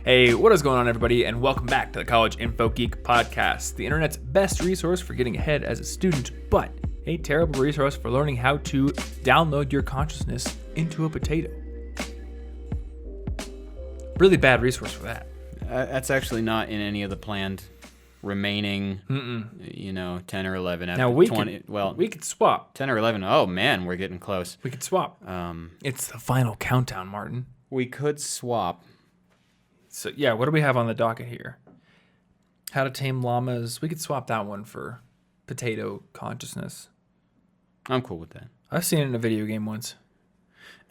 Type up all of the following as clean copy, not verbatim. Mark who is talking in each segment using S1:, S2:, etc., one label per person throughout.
S1: Hey, what is going on, everybody, and welcome back to the College Info Geek Podcast, the internet's best resource for getting ahead as a student, but a terrible resource for learning how to download your consciousness into a potato. Really bad resource for that.
S2: That's actually not in any of the planned remaining, 10 or 11.
S1: Now, we could swap.
S2: 10 or 11. Oh, man, we're getting close.
S1: We could swap. It's the final countdown, Martin.
S2: We could swap.
S1: So, yeah, what do we have on the docket here? How to Tame Llamas. We could swap that one for potato consciousness.
S2: I'm cool with that.
S1: I've seen it in a video game once.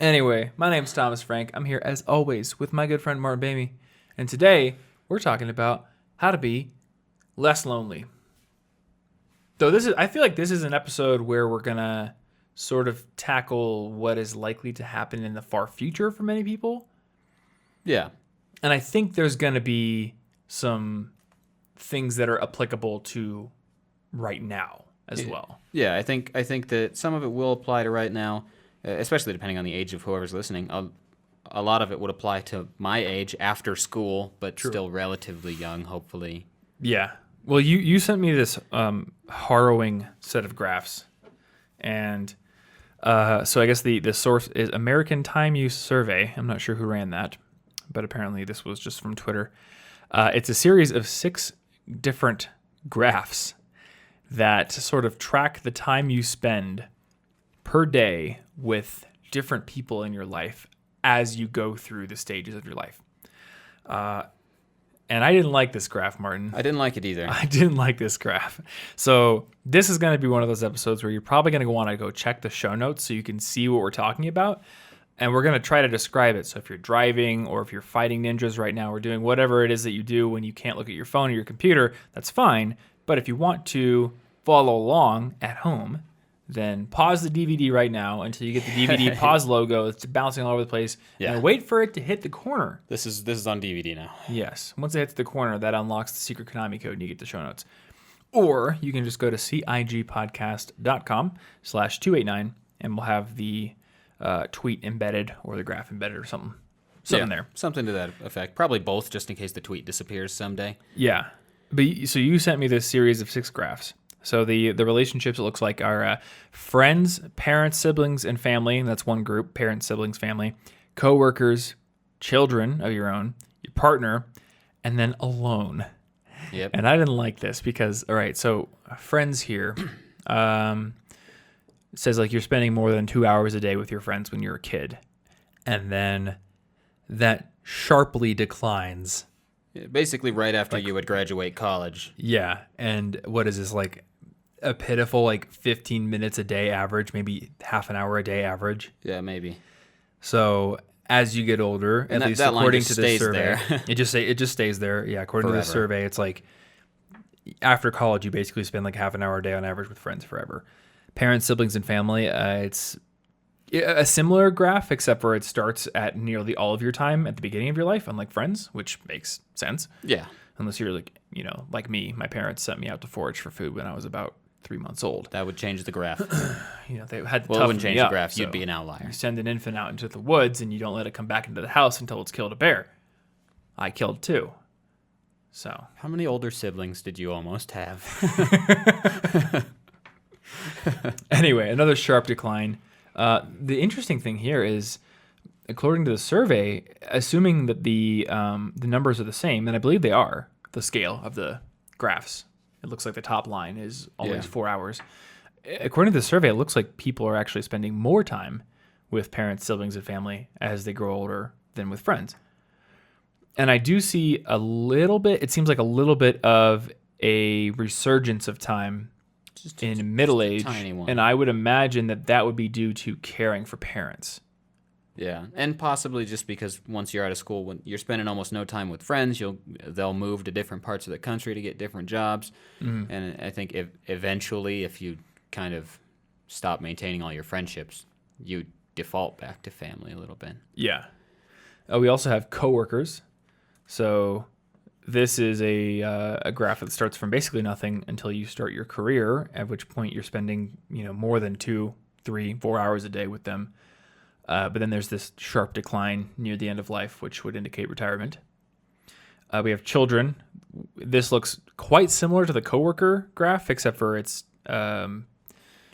S1: Anyway, my name's Thomas Frank. I'm here, as always, with my good friend Martin Bamey. And today, we're talking about how to be less lonely. Though I feel like this is an episode where we're going to sort of tackle what is likely to happen in the far future for many people.
S2: Yeah.
S1: And I think there's going to be some things that are applicable to right now as well.
S2: Yeah, I think that some of it will apply to right now, especially depending on the age of whoever's listening. A lot of it would apply to my age after school, but still relatively young, hopefully. Yeah.
S1: Well, you sent me this harrowing set of graphs. And so I guess the source is American Time Use Survey. I'm not sure who ran that, but apparently this was just from Twitter. It's a series of 6 different graphs that sort of track the time you spend per day with different people in your life as you go through the stages of your life. And I didn't like this graph, Martin.
S2: I didn't like it either.
S1: I didn't like this graph. So this is going to be one of those episodes where you're probably going to want to go check the show notes so you can see what we're talking about. And we're going to try to describe it. So if you're driving or if you're fighting ninjas right now or doing whatever it is that you do when you can't look at your phone or your computer, that's fine. But if you want to follow along at home, then pause the DVD right now until you get the DVD pause logo. It's bouncing all over the place. Yeah. And wait for it to hit the corner.
S2: This is on DVD now.
S1: Yes. Once it hits the corner, that unlocks the secret Konami code and you get the show notes. Or you can just go to cigpodcast.com/289 and we'll have the tweet embedded or the graph embedded or something there.
S2: Something to that effect. Probably both, just in case the tweet disappears someday.
S1: Yeah. But so you sent me this series of 6 graphs. So the relationships, it looks like, are friends, parents, siblings, and family. That's one group: parents, siblings, family, coworkers, children of your own, your partner, and then alone.
S2: Yep.
S1: And I didn't like this because, all right, so friends here, it says like you're spending more than 2 hours a day with your friends when you're a kid. And then that sharply declines.
S2: Basically right after you would graduate college.
S1: Yeah. And what is this, like a pitiful 15 minutes a day average, maybe half an hour a day average?
S2: Yeah, maybe.
S1: So as you get older,
S2: and
S1: at least according to this survey, it just stays there. Yeah, according to this survey, it's like after college, you basically spend like half an hour a day on average with friends forever. Parents, siblings, and family, it's a similar graph, except for it starts at nearly all of your time at the beginning of your life, unlike friends, which makes sense.
S2: Yeah.
S1: Unless you're like me, my parents sent me out to forage for food when I was about 3 months old.
S2: That would change the graph.
S1: They had to
S2: it
S1: toughen
S2: wouldn't change
S1: me up,
S2: the graph.
S1: so
S2: You'd be an outlier.
S1: You send an infant out into the woods and you don't let it come back into the house until it's killed a bear. I killed 2. So
S2: how many older siblings did you almost have?
S1: Anyway, another sharp decline. The interesting thing here is, according to the survey, assuming that the numbers are the same, and I believe they are, the scale of the graphs, it looks like the top line is always 4 hours. According to the survey, it looks like people are actually spending more time with parents, siblings, and family as they grow older than with friends. And I do see a little bit, it seems like a little bit of a resurgence of time in middle age, and I would imagine that would be due to caring for parents.
S2: Yeah, and possibly just because once you're out of school, when you're spending almost no time with friends, they'll move to different parts of the country to get different jobs, and I think eventually, if you kind of stop maintaining all your friendships, you default back to family a little bit.
S1: Yeah. We also have coworkers, so this is a graph that starts from basically nothing until you start your career, at which point you're spending more than 2, 3, 4 hours a day with them. But then there's this sharp decline near the end of life, which would indicate retirement. We have children. This looks quite similar to the coworker graph, except for
S2: It's a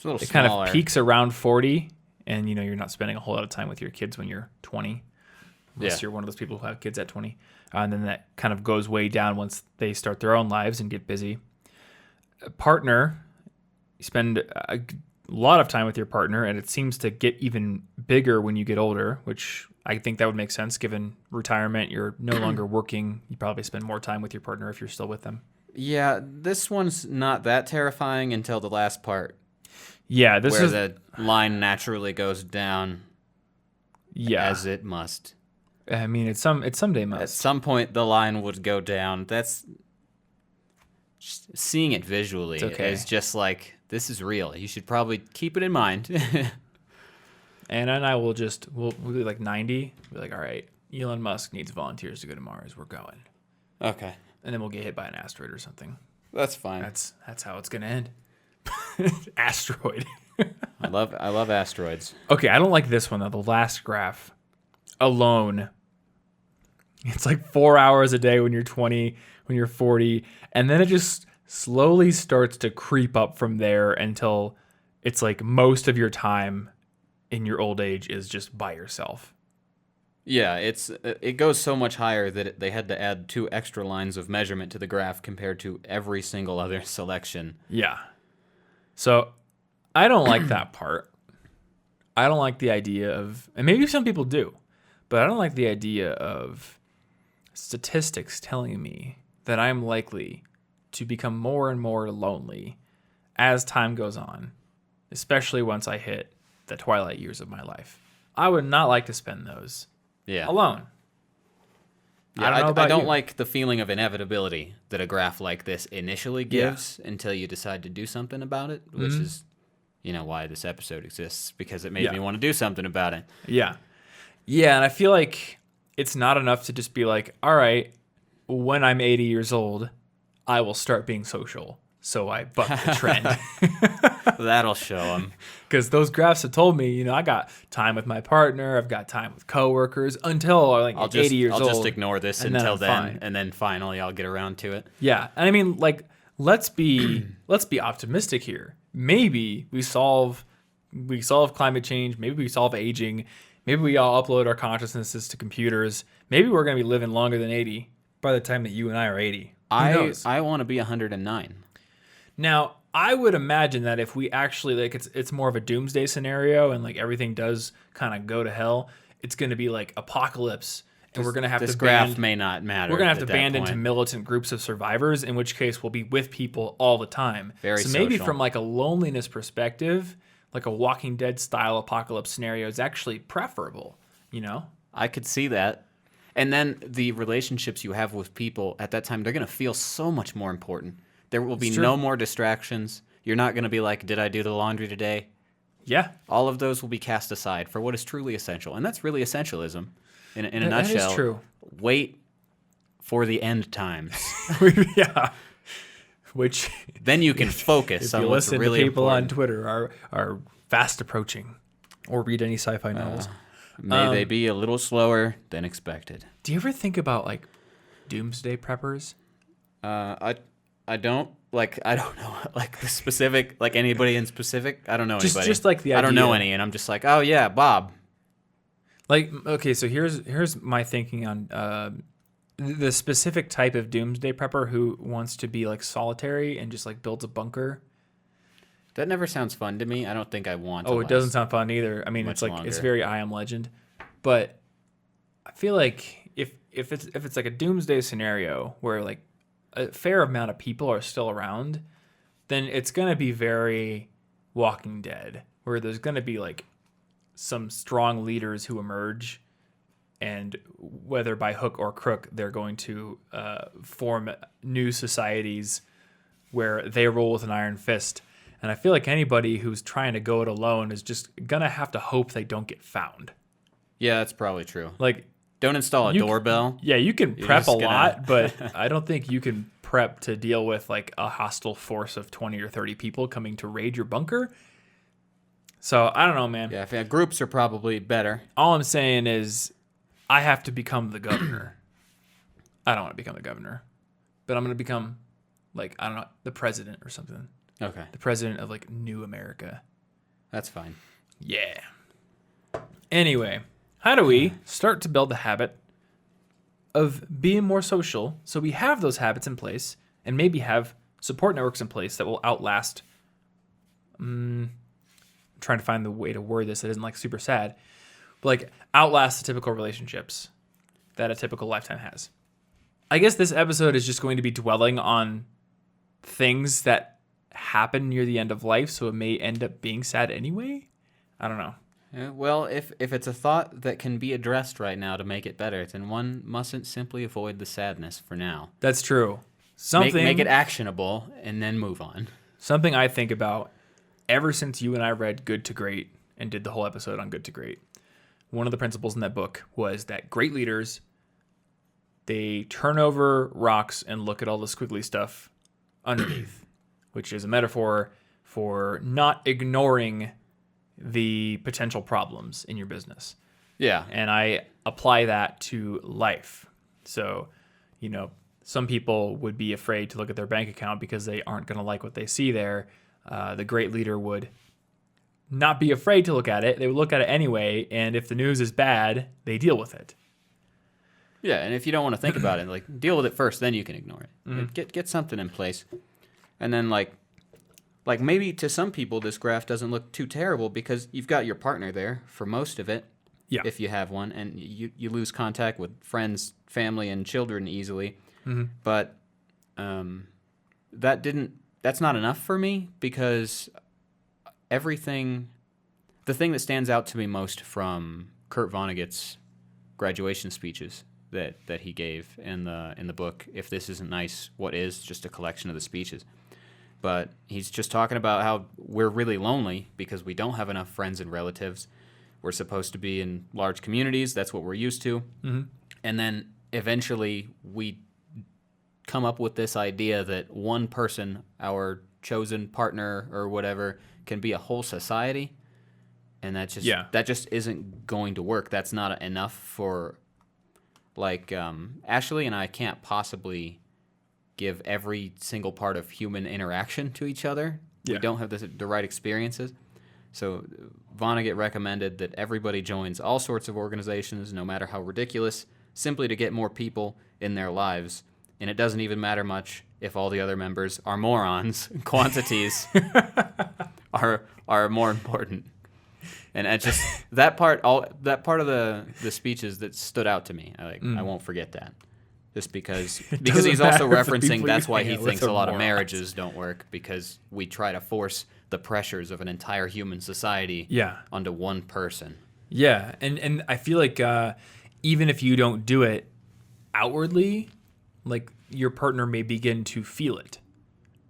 S2: little
S1: it
S2: smaller.
S1: kind of peaks around 40, and you're not spending a whole lot of time with your kids when you're 20, unless you're one of those people who have kids at 20. And then that kind of goes way down once they start their own lives and get busy. A partner, you spend a lot of time with your partner, and it seems to get even bigger when you get older, which I think that would make sense given retirement. You're no longer working. You probably spend more time with your partner if you're still with them.
S2: Yeah, this one's not that terrifying until the last part.
S1: Yeah, this
S2: where
S1: is
S2: the line naturally goes down. As it must.
S1: I mean, it someday must.
S2: At some point, the line would go down. That's just seeing it visually is just like, this is real. You should probably keep it in mind.
S1: Anna and I we'll be like 90. We'll be like, all right, Elon Musk needs volunteers to go to Mars. We're going.
S2: Okay.
S1: And then we'll get hit by an asteroid or something.
S2: That's fine.
S1: That's how it's gonna end. Asteroid.
S2: I love asteroids.
S1: Okay, I don't like this one though. The last graph alone. It's like 4 hours a day when you're 20, when you're 40, and then it just slowly starts to creep up from there until it's like most of your time in your old age is just by yourself.
S2: Yeah, it goes so much higher that they had to add 2 extra lines of measurement to the graph compared to every single other selection.
S1: Yeah. So I don't like that part. I don't like the idea of, and maybe some people do, but I don't like the idea of statistics telling me that I'm likely to become more and more lonely as time goes on, especially once I hit the twilight years of my life. I would not like to spend those alone.
S2: Yeah, I don't like the feeling of inevitability that a graph like this initially gives until you decide to do something about it, which is, why this episode exists, because it made me want to do something about it.
S1: Yeah. Yeah, and I feel like it's not enough to just be like, all right, when I'm 80 years old, I will start being social. So I buck the trend.
S2: That'll show them.
S1: Because those graphs have told me, I got time with my partner, I've got time with coworkers until I'm 80 years old.
S2: I'll just ignore this until then,
S1: fine.
S2: And then finally I'll get around to it.
S1: Yeah, and I mean, let's be optimistic here. Maybe we solve climate change. Maybe we solve aging. Maybe we all upload our consciousnesses to computers. Maybe we're going to be living longer than 80 by the time that you and I are 80. Who knows?
S2: I want to be 109.
S1: Now, I would imagine that if we actually it's more of a doomsday scenario and everything does kind of go to hell, it's going to be like apocalypse, and we're going to have
S2: this
S1: to
S2: graph may not matter.
S1: We're going to have to band into militant groups of survivors, in which case we'll be with people all the time.
S2: Very
S1: maybe
S2: social.
S1: from a loneliness perspective, like a Walking Dead style apocalypse scenario is actually preferable,
S2: I could see that. And then the relationships you have with people at that time, they're going to feel so much more important. There will be no more distractions. You're not going to be like, did I do the laundry today?
S1: Yeah.
S2: All of those will be cast aside for what is truly essential. And that's really essentialism in a nutshell.
S1: That is true.
S2: Wait for the end times.
S1: Yeah. Which
S2: then you can focus on what's really important.
S1: If you listen to people on Twitter are fast approaching, or read any sci-fi novels.
S2: May they be a little slower than expected.
S1: Do you ever think about doomsday preppers?
S2: I don't know the specific, anybody in specific. I don't know anybody.
S1: Just the idea.
S2: I don't know any, and I'm just like, oh yeah, Bob.
S1: Okay, so here's my thinking on the specific type of doomsday prepper who wants to be solitary and just builds a bunker.
S2: That never sounds fun to me. I don't think I want.
S1: Oh, it doesn't sound fun either. I mean, it's it's very I Am Legend, but I feel like if it's a doomsday scenario where a fair amount of people are still around, then it's going to be very Walking Dead, where there's going to be some strong leaders who emerge, and whether by hook or crook, they're going to form new societies where they rule with an iron fist. And I feel like anybody who's trying to go it alone is just going to have to hope they don't get found.
S2: Yeah, that's probably true.
S1: Don't
S2: install a doorbell.
S1: Yeah, you can prep a lot, but I don't think you can prep to deal with a hostile force of 20 or 30 people coming to raid your bunker. So I don't know, man.
S2: Yeah, groups are probably better.
S1: All I'm saying is I have to become the governor. I don't want to become the governor, but I'm going to become, like, I don't know, the president or something.
S2: Okay.
S1: The president of, like, New America.
S2: That's fine.
S1: Yeah. Anyway, how do we start to build the habit of being more social so we have those habits in place and maybe have support networks in place that will outlast... I'm trying to find the way to word this that isn't, like, super sad. But, like, outlast the typical relationships that a typical lifetime has. I guess this episode is just going to be dwelling on things that happen near the end of life, so it may end up being sad anyway. I don't know.
S2: Yeah, well, if it's a thought that can be addressed right now to make it better, then one mustn't simply avoid the sadness for now.
S1: That's true.
S2: Make it actionable and then move on.
S1: Something I think about ever since you and I read Good to Great and did the whole episode on Good to Great. One of the principles in that book was that great leaders, they turn over rocks and look at all the squiggly stuff underneath, which is a metaphor for not ignoring the potential problems in your business.
S2: Yeah.
S1: And I apply that to life. So, some people would be afraid to look at their bank account because they aren't going to like what they see there. The great leader would not be afraid to look at it. They would look at it anyway, and if the news is bad, they deal with it.
S2: Yeah, and if you don't want to think about it, like, deal with it first, then you can ignore it.
S1: Mm-hmm.
S2: Get something in place. And then, like maybe to some people this graph doesn't look too terrible because you've got your partner there for most of it, if you have one, and you lose contact with friends, family, and children easily.
S1: Mm-hmm.
S2: But that's not enough for me because the thing that stands out to me most from Kurt Vonnegut's graduation speeches that he gave in the book, If This Isn't Nice, What Is? Just a collection of the speeches. But he's just talking about how we're really lonely because we don't have enough friends and relatives. We're supposed to be in large communities. That's what we're used to.
S1: Mm-hmm.
S2: And then eventually we come up with this idea that one person, our chosen partner or whatever, can be a whole society. And that just isn't going to work. That's not enough for, like, Ashley and I can't possibly give every single part of human interaction to each other. Yeah. We don't have the right experiences. So Vonnegut recommended that everybody joins all sorts of organizations, no matter how ridiculous, simply to get more people in their lives. And it doesn't even matter much if all the other members are morons. Quantities are more important. And I just that part of the speeches that stood out to me. I won't forget that. Just because he's also referencing that's why he thinks a lot of marriages don't work, because we try to force the pressures of an entire human society onto one person.
S1: Yeah, and I feel like even if you don't do it outwardly, like, your partner may begin to feel it.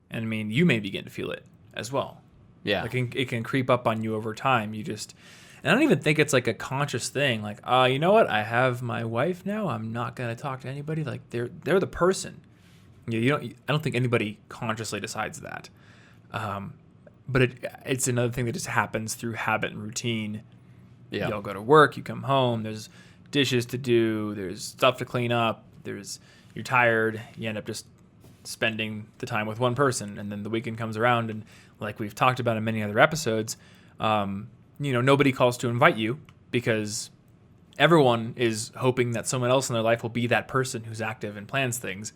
S1: And I mean, you may begin to feel it as well.
S2: Yeah.
S1: Like, it can creep up on you over time. And I don't even think it's like a conscious thing. Like, you know what? I have my wife now. I'm not going to talk to anybody. Like, they're the person. I don't think anybody consciously decides that. But it's another thing that just happens through habit and routine.
S2: Yeah.
S1: You'll go to work, you come home, there's dishes to do, there's stuff to clean up, you're tired, you end up just spending the time with one person, and then the weekend comes around, and like we've talked about in many other episodes, nobody calls to invite you because everyone is hoping that someone else in their life will be that person who's active and plans things.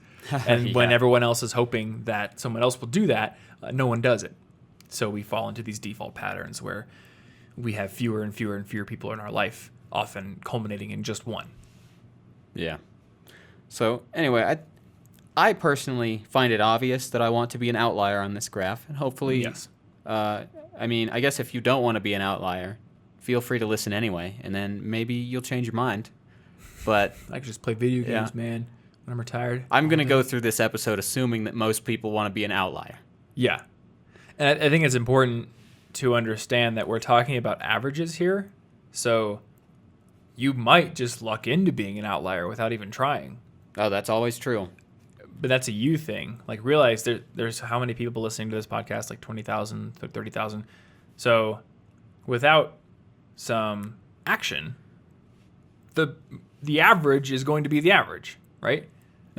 S1: And when everyone else is hoping that someone else will do that, no one does it. So we fall into these default patterns where we have fewer and fewer and fewer people in our life, often culminating in just one.
S2: Yeah. So anyway, I personally find it obvious that I want to be an outlier on this graph, and hopefully,
S1: yes.
S2: I guess if you don't want to be an outlier, feel free to listen anyway, and then maybe you'll change your mind. But
S1: I could just play video games, man, when I'm retired.
S2: I'm going to go through this episode assuming that most people want to be an outlier.
S1: Yeah. And I think it's important to understand that we're talking about averages here. So you might just luck into being an outlier without even trying.
S2: Oh, that's always true.
S1: But that's a you thing. Like, realize there's how many people listening to this podcast, like 20,000, 30,000. So without some action, the average is going to be the average, right?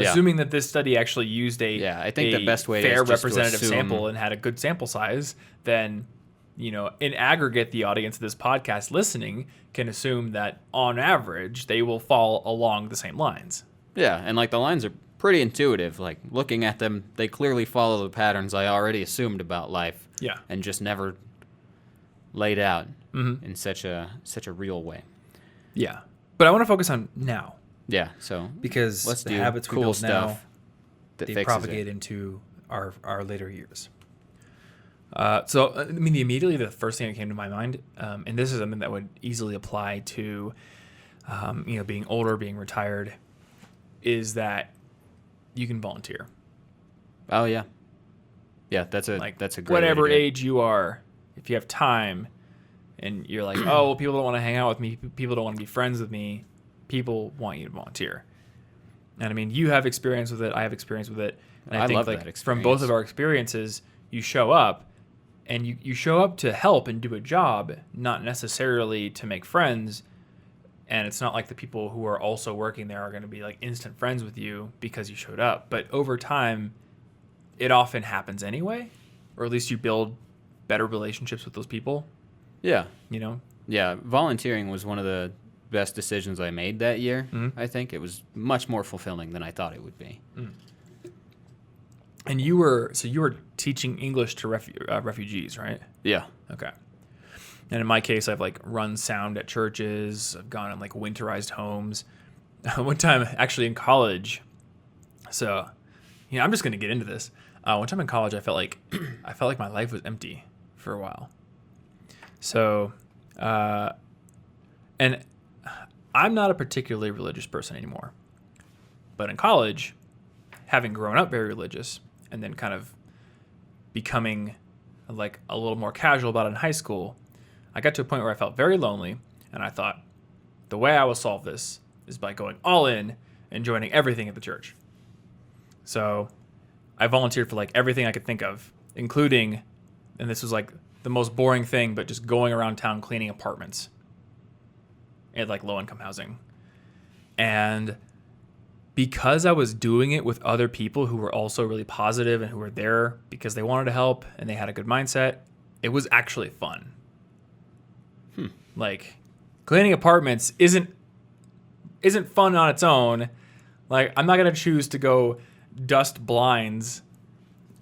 S2: Yeah.
S1: Assuming that this study actually used
S2: I think the best way
S1: fair
S2: is just to
S1: representative
S2: assume,
S1: sample and had a good sample size, then, in aggregate, the audience of this podcast listening can assume that on average, they will fall along the same lines.
S2: Yeah, and like the lines are pretty intuitive. Like looking at them, they clearly follow the patterns I already assumed about life.
S1: Yeah.
S2: And just never laid out in such a real way.
S1: Yeah. But I want to focus on now.
S2: Yeah, so
S3: Because
S2: let's
S3: the
S2: do
S3: habits we
S2: cool
S3: build
S2: stuff
S3: now,
S2: that
S3: they
S2: fixes
S3: propagate
S2: it.
S3: into our later years.
S1: Immediately the first thing that came to my mind, and this is something that would easily apply to, being older, being retired, is that you can volunteer.
S2: Oh yeah, yeah. That's a great
S1: Whatever
S2: way to do it.
S1: age you are, if you have time, and you're like, oh, well, people don't want to hang out with me, people don't want to be friends with me, people want you to volunteer. And I mean, you have experience with it, I have experience with it, and
S2: I
S1: think
S2: love
S1: like
S2: that experience.
S1: from both of our experiences, you show up, and you show up to help and do a job, not necessarily to make friends. And it's not like the people who are also working there are going to be like instant friends with you because you showed up. But over time, it often happens anyway, or at least you build better relationships with those people.
S2: Yeah,
S1: Yeah.
S2: Volunteering was one of the best decisions I made that year. I think it was much more fulfilling than I thought it would be.
S1: And you were teaching English to refugees, right?
S2: Yeah.
S1: Okay. And in my case, I've like run sound at churches. I've gone in like winterized homes. One time, actually in college. So, I'm just gonna get into this. One time in college, I felt like my life was empty for a while. So, and I'm not a particularly religious person anymore. But in college, having grown up very religious and then kind of becoming like a little more casual about it in high school, I got to a point where I felt very lonely, and I thought, the way I will solve this is by going all in and joining everything at the church. So I volunteered for like everything I could think of, including, and this was like the most boring thing, but just going around town cleaning apartments at like low-income housing. And because I was doing it with other people who were also really positive and who were there because they wanted to help and they had a good mindset, it was actually fun. Like, cleaning apartments isn't fun on its own. Like, I'm not gonna choose to go dust blinds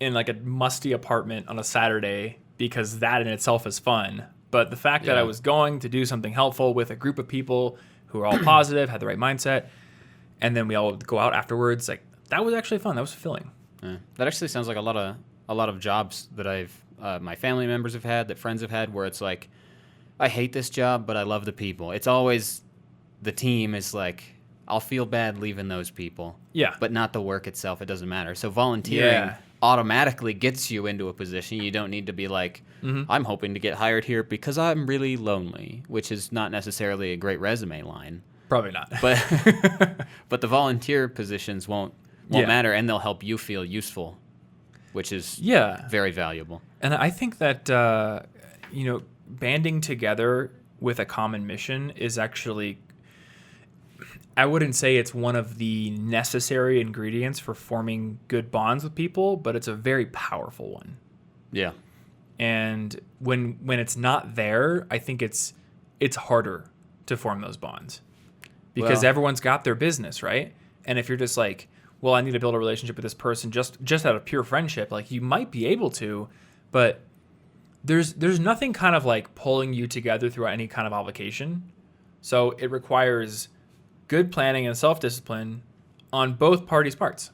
S1: in like a musty apartment on a Saturday because that in itself is fun. But the fact that I was going to do something helpful with a group of people who were all positive, had the right mindset, and then we all would go out afterwards, like, that was actually fun. That was fulfilling.
S2: That actually sounds like a lot of jobs that my family members have had, that friends have had, where it's like, I hate this job, but I love the people. It's always the team is like, I'll feel bad leaving those people.
S1: Yeah.
S2: But not the work itself. It doesn't matter. So volunteering automatically gets you into a position. You don't need to be like, I'm hoping to get hired here because I'm really lonely, which is not necessarily a great resume line.
S1: Probably not.
S2: But the volunteer positions won't matter, and they'll help you feel useful, which is very valuable.
S1: And I think that, banding together with a common mission is actually, I wouldn't say it's one of the necessary ingredients for forming good bonds with people, but it's a very powerful one.
S2: Yeah.
S1: And when it's not there, I think it's harder to form those bonds because everyone's got their business, right? And if you're just like, well, I need to build a relationship with this person just out of pure friendship, like you might be able to, but there's nothing kind of like pulling you together through any kind of obligation. So it requires good planning and self-discipline on both parties' parts.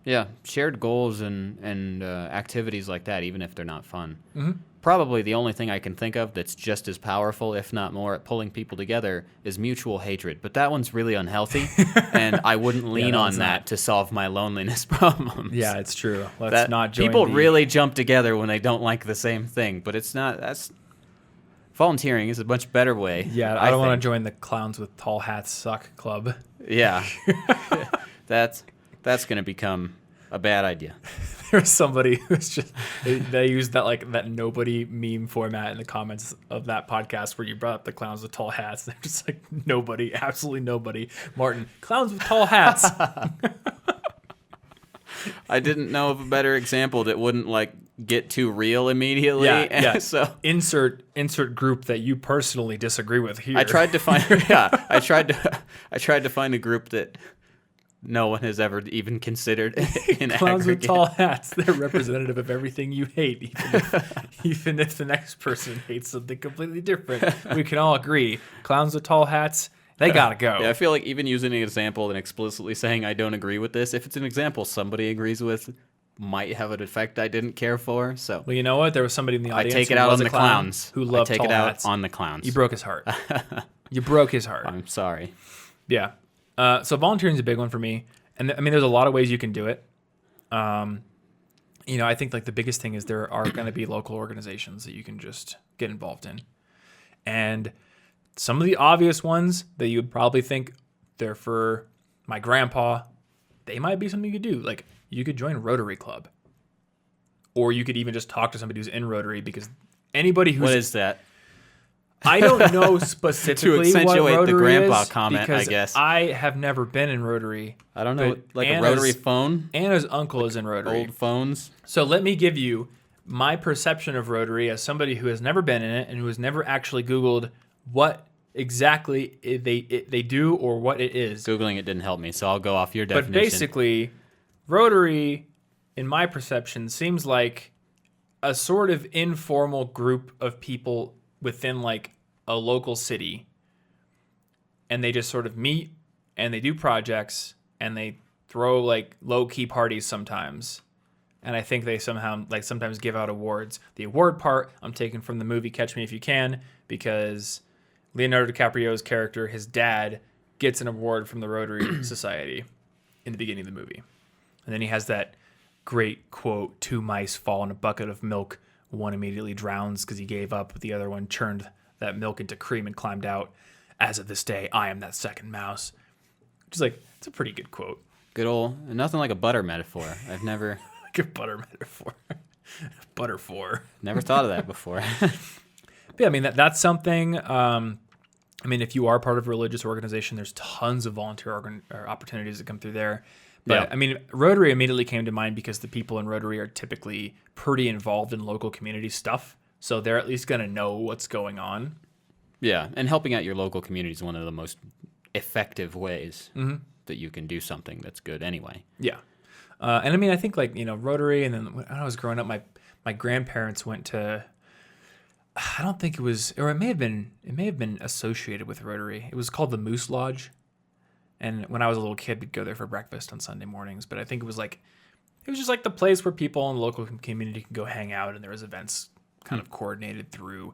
S2: Yeah, shared goals and activities like that, even if they're not fun.
S1: Mm-hmm.
S2: Probably the only thing I can think of that's just as powerful, if not more, at pulling people together is mutual hatred. But that one's really unhealthy, and I wouldn't lean on that to solve my loneliness problems.
S1: Yeah, it's true. Let's not join
S2: people really jump together when they don't like the same thing, but it's not. That's volunteering is a much better way.
S1: Yeah, I don't want to join the clowns with tall hats suck club.
S2: Yeah, that's going to become a bad idea.
S1: There's somebody who's just they used that nobody meme format in the comments of that podcast where you brought up the clowns with tall hats. They're just like, nobody, absolutely nobody. Martin, clowns with tall hats.
S2: I didn't know of a better example that wouldn't like get too real immediately.
S1: Yeah.
S2: So
S1: insert group that you personally disagree with here.
S2: I tried to find I tried to find a group that no one has ever even considered in
S1: Clowns with
S2: aggregate.
S1: tall hats. They're representative of everything you hate, even if the next person hates something completely different. We can all agree. Clowns with tall hats, they gotta go.
S2: Yeah, I feel like even using an example and explicitly saying I don't agree with this, if it's an example somebody agrees with, might have an effect I didn't care for. So
S1: Well, you know what? There was somebody in the
S2: I
S1: audience
S2: take it
S1: who
S2: out
S1: was
S2: on
S1: a
S2: the
S1: clown
S2: clowns.
S1: who loved
S2: I take
S1: tall
S2: it out
S1: hats.
S2: on the clowns.
S1: You broke his heart. You broke his heart.
S2: I'm sorry.
S1: Yeah. So volunteering is a big one for me. And I mean, there's a lot of ways you can do it. I think like the biggest thing is there are going to be local organizations that you can just get involved in. And some of the obvious ones that you would probably think they're for my grandpa, they might be something you could do. Like you could join Rotary Club. Or you could even just talk to somebody who's in Rotary, because anybody who's...
S2: What is that?
S1: I don't know specifically
S2: To accentuate
S1: what Rotary
S2: the grandpa
S1: is,
S2: comment,
S1: because
S2: I guess.
S1: I have never been in Rotary.
S2: I don't know,
S1: but
S2: like
S1: Anna's-
S2: a rotary phone?
S1: Anna's uncle is in Rotary.
S2: Old phones?
S1: So let me give you my perception of Rotary as somebody who has never been in it and who has never actually Googled what exactly they do or what it is.
S2: Googling it didn't help me, so I'll go off your definition.
S1: But basically, Rotary, in my perception, seems like a sort of informal group of people within like a local city, and they just sort of meet and they do projects and they throw like low-key parties sometimes. And I think they somehow like sometimes give out awards. The award part I'm taking from the movie Catch Me If You Can, because Leonardo DiCaprio's character, his dad, gets an award from the Rotary Society in the beginning of the movie. And then he has that great quote, 2 mice fall in a bucket of milk. One immediately drowns because he gave up, but the other one churned that milk into cream and climbed out. As of this day, I am that second mouse. Which is like, it's a pretty good quote.
S2: Good old, nothing like a butter metaphor. I've never
S1: Like a butter metaphor. Butter for.
S2: never thought of that before.
S1: But yeah, I mean, that's something. I mean, if you are part of a religious organization, there's tons of volunteer or opportunities that come through there. But
S2: Yeah.
S1: I mean, Rotary immediately came to mind because the people in Rotary are typically pretty involved in local community stuff. So they're at least going to know what's going on.
S2: Yeah, and helping out your local community is one of the most effective ways that you can do something that's good anyway.
S1: Yeah. And I mean, I think like, Rotary, and then when I was growing up, my grandparents went to, I don't think it was, or it may have been associated with Rotary. It was called the Moose Lodge. And when I was a little kid, we'd go there for breakfast on Sunday mornings. But I think it was just like the place where people in the local community can go hang out, and there was events kind of coordinated through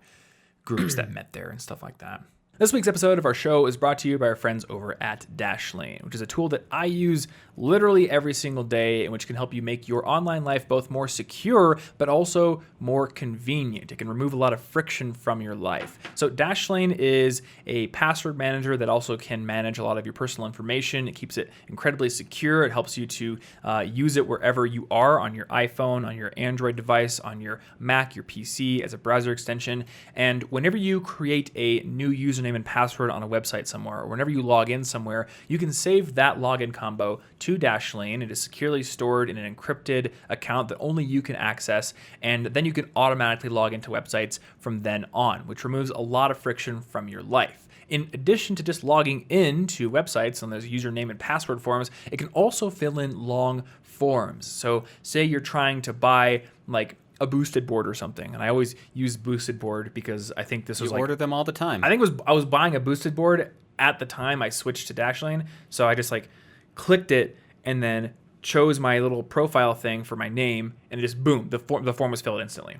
S1: groups that met there and stuff like that. This week's episode of our show is brought to you by our friends over at Dashlane, which is a tool that I use literally every single day, and which can help you make your online life both more secure, but also more convenient. It can remove a lot of friction from your life. So Dashlane is a password manager that also can manage a lot of your personal information. It keeps it incredibly secure. It helps you to use it wherever you are, on your iPhone, on your Android device, on your Mac, your PC, as a browser extension. And whenever you create a new username and password on a website somewhere, or whenever you log in somewhere, you can save that login combo to Dashlane. It is securely stored in an encrypted account that only you can access, and then you can automatically log into websites from then on, which removes a lot of friction from your life. In addition to just logging in to websites on those username and password forms, it can also fill in long forms. So say you're trying to buy like a boosted board or something, and I always use boosted board because I think this was
S2: You order them all the time.
S1: I think I was buying a boosted board at the time I switched to Dashlane, so I just like clicked it and then chose my little profile thing for my name, and it just boom, the form was filled instantly.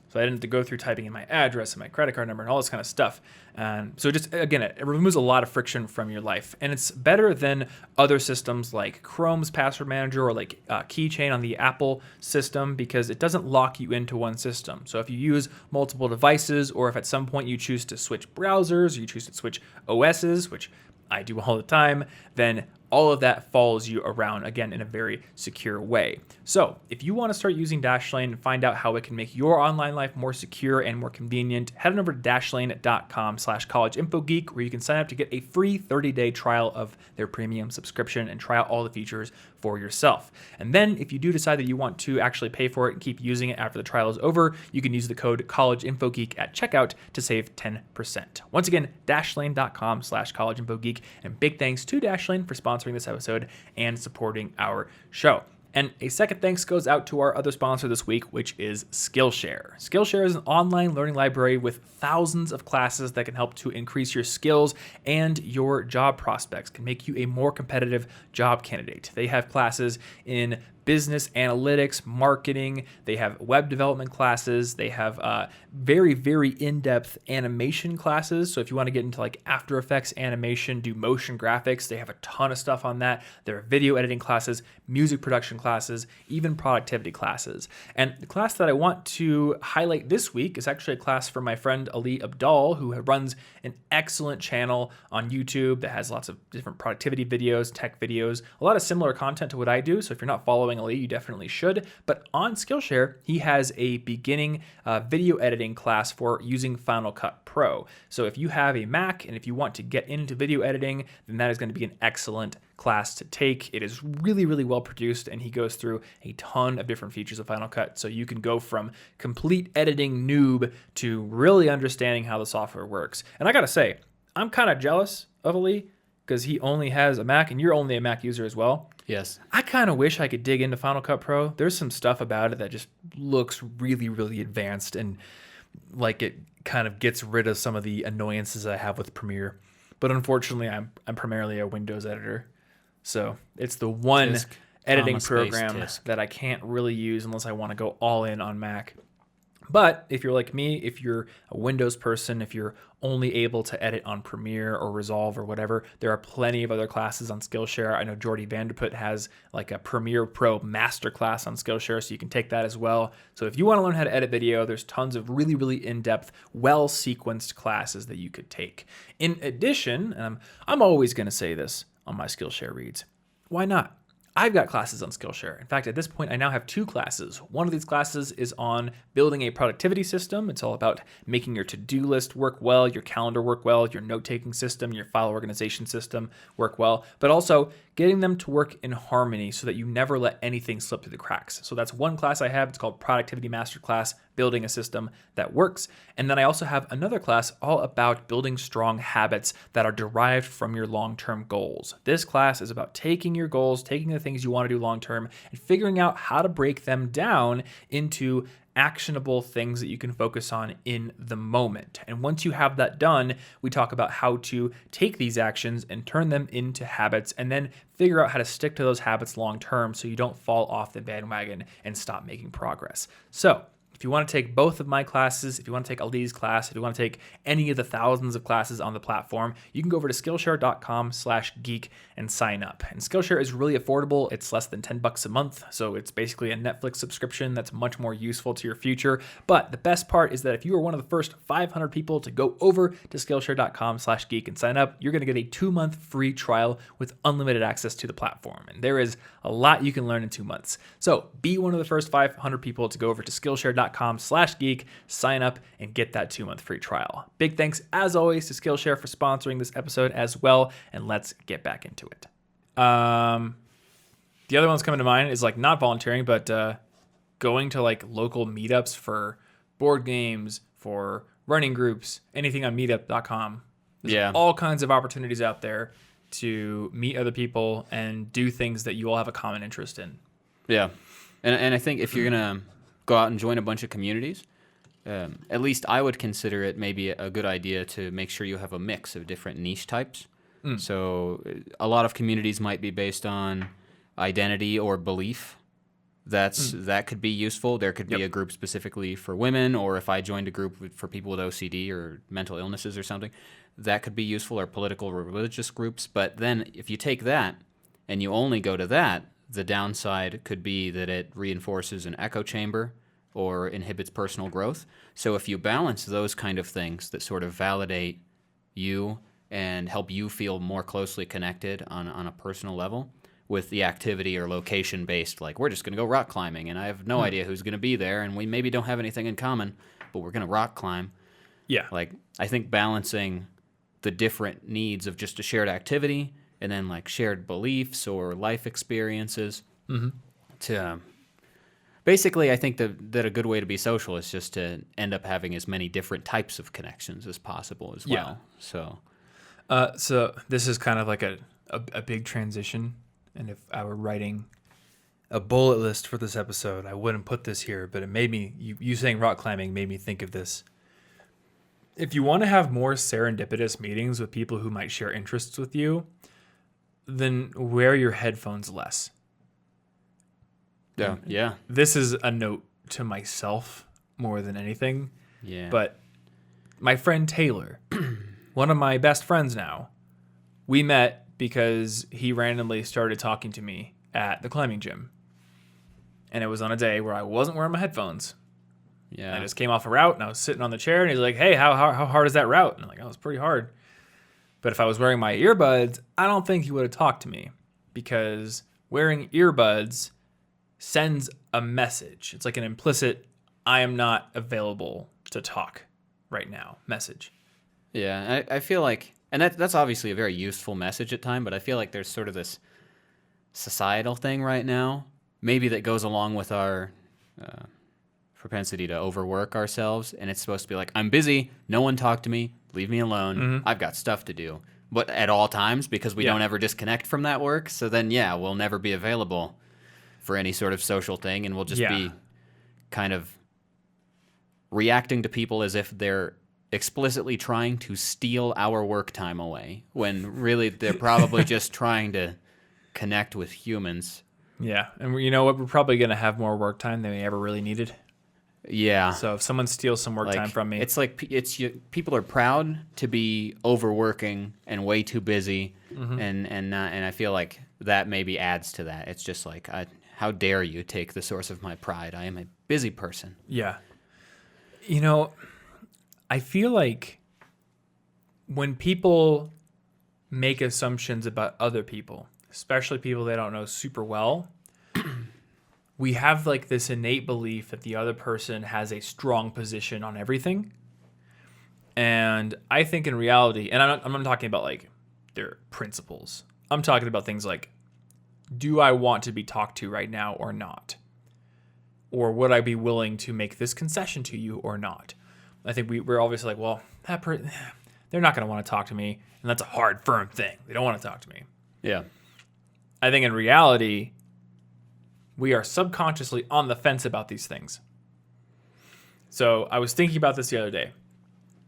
S1: So I didn't have to go through typing in my address and my credit card number and all this kind of stuff. So just, again, it removes a lot of friction from your life. And it's better than other systems like Chrome's password manager or like Keychain on the Apple system, because it doesn't lock you into one system. So if you use multiple devices, or if at some point you choose to switch browsers, or you choose to switch OSs, which I do all the time, then all of that follows you around, again, in a very secure way. So if you want to start using Dashlane and find out how it can make your online life more secure and more convenient, head on over to dashlane.com/collegeinfogeek, where you can sign up to get a free 30-day trial of their premium subscription and try out all the features for yourself. And then if you do decide that you want to actually pay for it and keep using it after the trial is over, you can use the code collegeinfogeek at checkout to save 10%. Once again, dashlane.com/collegeinfogeek. And big thanks to Dashlane for sponsoring this episode and supporting our show. And a second thanks goes out to our other sponsor this week, which is Skillshare. Skillshare is an online learning library with thousands of classes that can help to increase your skills and your job prospects, can make you a more competitive job candidate. They have classes in business analytics, marketing. They have web development classes. They have very, very in-depth animation classes. So if you want to get into like After Effects animation, do motion graphics, they have a ton of stuff on that. There are video editing classes, music production classes, even productivity classes. And the class that I want to highlight this week is actually a class from my friend Ali Abdal, who runs an excellent channel on YouTube that has lots of different productivity videos, tech videos, a lot of similar content to what I do. So if you're not following Ali, you definitely should. But on Skillshare, he has a beginning video editing class for using Final Cut Pro. So if you have a Mac and if you want to get into video editing, then that is going to be an excellent class to take. It is really, really well produced, and he goes through a ton of different features of Final Cut. So you can go from complete editing noob to really understanding how the software works. And I gotta say, I'm kind of jealous of Ali because he only has a Mac, and you're only a Mac user as well.
S2: Yes.
S1: I kind of wish I could dig into Final Cut Pro. There's some stuff about it that just looks really, really advanced, and like it kind of gets rid of some of the annoyances I have with Premiere. But unfortunately, I'm primarily a Windows editor. So it's the one editing program that I can't really use unless I want to go all in on Mac. But if you're like me, if you're a Windows person, if you're only able to edit on Premiere or Resolve or whatever, there are plenty of other classes on Skillshare. I know Jordy Vanderput has like a Premiere Pro masterclass on Skillshare, so you can take that as well. So if you want to learn how to edit video, there's tons of really, really in-depth, well-sequenced classes that you could take. In addition, and I'm always going to say this on my Skillshare reads, why not? I've got classes on Skillshare. In fact, at this point, I now have 2 classes. One of these classes is on building a productivity system. It's all about making your to-do list work well, your calendar work well, your note-taking system, your file organization system work well, but also getting them to work in harmony so that you never let anything slip through the cracks. So that's one class I have. It's called Productivity Masterclass, Building a System That Works. And then I also have another class all about building strong habits that are derived from your long-term goals. This class is about taking your goals, taking the things you want to do long-term, and figuring out how to break them down into actionable things that you can focus on in the moment. And once you have that done, we talk about how to take these actions and turn them into habits, and then figure out how to stick to those habits long-term so you don't fall off the bandwagon and stop making progress. So if you want to take both of my classes, if you want to take Ali's class, if you want to take any of the thousands of classes on the platform, you can go over to Skillshare.com/geek and sign up. And Skillshare is really affordable. It's less than $10 a month. So it's basically a Netflix subscription that's much more useful to your future. But the best part is that if you are one of the first 500 people to go over to Skillshare.com/geek and sign up, you're going to get a 2-month free trial with unlimited access to the platform. And there is a lot you can learn in 2 months. So be one of the first 500 people to go over to Skillshare.com/geek, sign up, and get that 2-month free trial. Big thanks, as always, to Skillshare for sponsoring this episode as well, and let's get back into it. The other one's coming to mind is like not volunteering, but going to like local meetups for board games, for running groups, anything on meetup.com. There's all kinds of opportunities out there to meet other people and do things that you all have a common interest in.
S2: Yeah. And I think if you're going to go out and join a bunch of communities, at least I would consider it maybe a good idea to make sure you have a mix of different niche types. So a lot of communities might be based on identity or belief. That could be useful. There could be a group specifically for women, or if I joined a group for people with OCD or mental illnesses or something, that could be useful, or political or religious groups. But then if you take that and you only go to that, the downside could be that it reinforces an echo chamber or inhibits personal growth. So if you balance those kind of things that sort of validate you and help you feel more closely connected on a personal level with the activity or location-based, like we're just going to go rock climbing, and I have no idea who's going to be there, and we maybe don't have anything in common, but we're going to rock climb. Yeah. Like, I think balancing the different needs of just a shared activity and then like shared beliefs or life experiences. To basically, I think that a good way to be social is just to end up having as many different types of connections as possible as well. So
S1: So this is kind of like a big transition. And if I were writing a bullet list for this episode, I wouldn't put this here, but it made me, you saying rock climbing made me think of this. If you want to have more serendipitous meetings with people who might share interests with you, then wear your headphones less.
S2: yeah.
S1: This is a note to myself more than anything.
S2: Yeah.
S1: But my friend Taylor, one of my best friends now, we met because he randomly started talking to me at the climbing gym. And it was on a day where I wasn't wearing my headphones.
S2: Yeah.
S1: I just came off a route and I was sitting on the chair and he's like, hey, how hard is that route? And I'm like, oh, it's pretty hard. But if I was wearing my earbuds, I don't think he would have talked to me because wearing earbuds sends a message. It's like an implicit, I am not available to talk right now message.
S2: Yeah, I feel like, and that's obviously a very useful message at time, but I feel like there's sort of this societal thing right now, maybe that goes along with our propensity to overwork ourselves, and it's supposed to be like, I'm busy, no one talk to me, leave me alone, I've got stuff to do. But at all times, because we don't ever disconnect from that work, so then, we'll never be available for any sort of social thing, and we'll just be kind of reacting to people as if they're explicitly trying to steal our work time away, when really they're probably just trying to connect with humans.
S1: Yeah, and you know what? We're probably going to have more work time than we ever really needed.
S2: Yeah.
S1: So if someone steals some work time from me,
S2: it's like people are proud to be overworking and way too busy, and I feel like that maybe adds to that. It's just like, how dare you take the source of my pride? I am a busy person.
S1: Yeah. You know, I feel like when people make assumptions about other people, especially people they don't know super well, we have like this innate belief that the other person has a strong position on everything. And I think in reality, and I'm not talking about like their principles. I'm talking about things like, do I want to be talked to right now or not? Or would I be willing to make this concession to you or not? I think we're obviously like, well, they're not going to want to talk to me. And that's a hard, firm thing. They don't want to talk to me.
S2: Yeah.
S1: I think in reality, we are subconsciously on the fence about these things. So I was thinking about this the other day.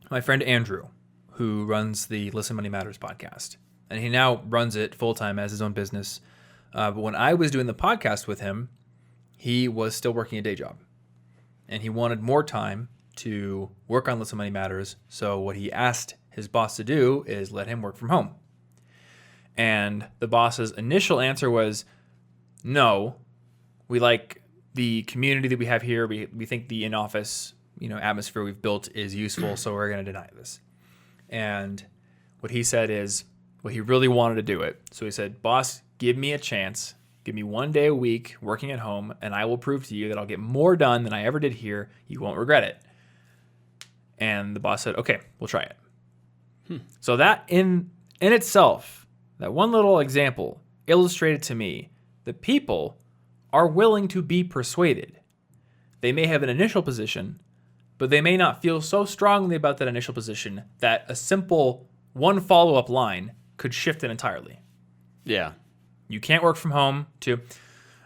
S1: My friend Andrew, who runs the Listen Money Matters podcast, and he now runs it full-time as his own business. But when I was doing the podcast with him, he was still working a day job. And he wanted more time to work on Listen Money Matters. So what he asked his boss to do is let him work from home. And the boss's initial answer was, no, we like the community that we have here. We think the in-office, atmosphere we've built is useful, so we're going to deny this. And what he said is, well, he really wanted to do it. So he said, boss, give me a chance. Give me 1 day a week working at home, and I will prove to you that I'll get more done than I ever did here. You won't regret it. And the boss said, okay, we'll try it. So that in itself, that one little example illustrated to me that people are willing to be persuaded. They may have an initial position, but they may not feel so strongly about that initial position that a simple one follow-up line could shift it entirely.
S2: Yeah.
S1: You can't work from home to,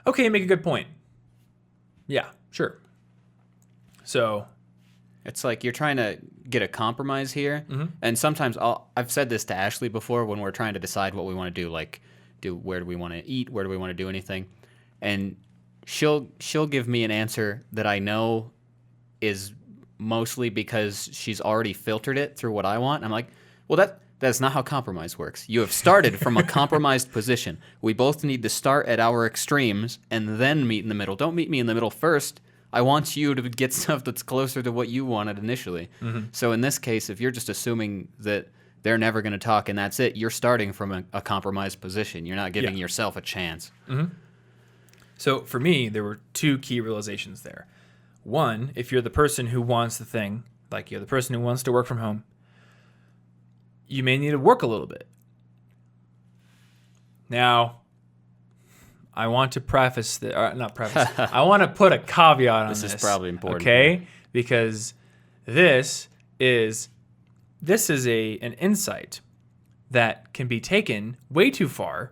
S1: okay, make a good point. Yeah, sure. So
S2: it's like you're trying to get a compromise here. And sometimes I've said this to Ashley before when we're trying to decide what we want to do, like where do we want to eat? Where do we want to do anything? And she'll give me an answer that I know is mostly because she's already filtered it through what I want. I'm like, well, that's not how compromise works. You have started from a compromised position. We both need to start at our extremes and then meet in the middle. Don't meet me in the middle first. I want you to get stuff that's closer to what you wanted initially. So in this case, if you're just assuming that they're never going to talk and that's it, you're starting from a compromised position. You're not giving yourself a chance.
S1: So for me, there were two key realizations there. One, if you're the person who wants the thing, like you're the person who wants to work from home, you may need to work a little bit. Now, I want to preface not preface. I want to put a caveat on this.
S2: This is probably important.
S1: Okay? Because this is an insight that can be taken way too far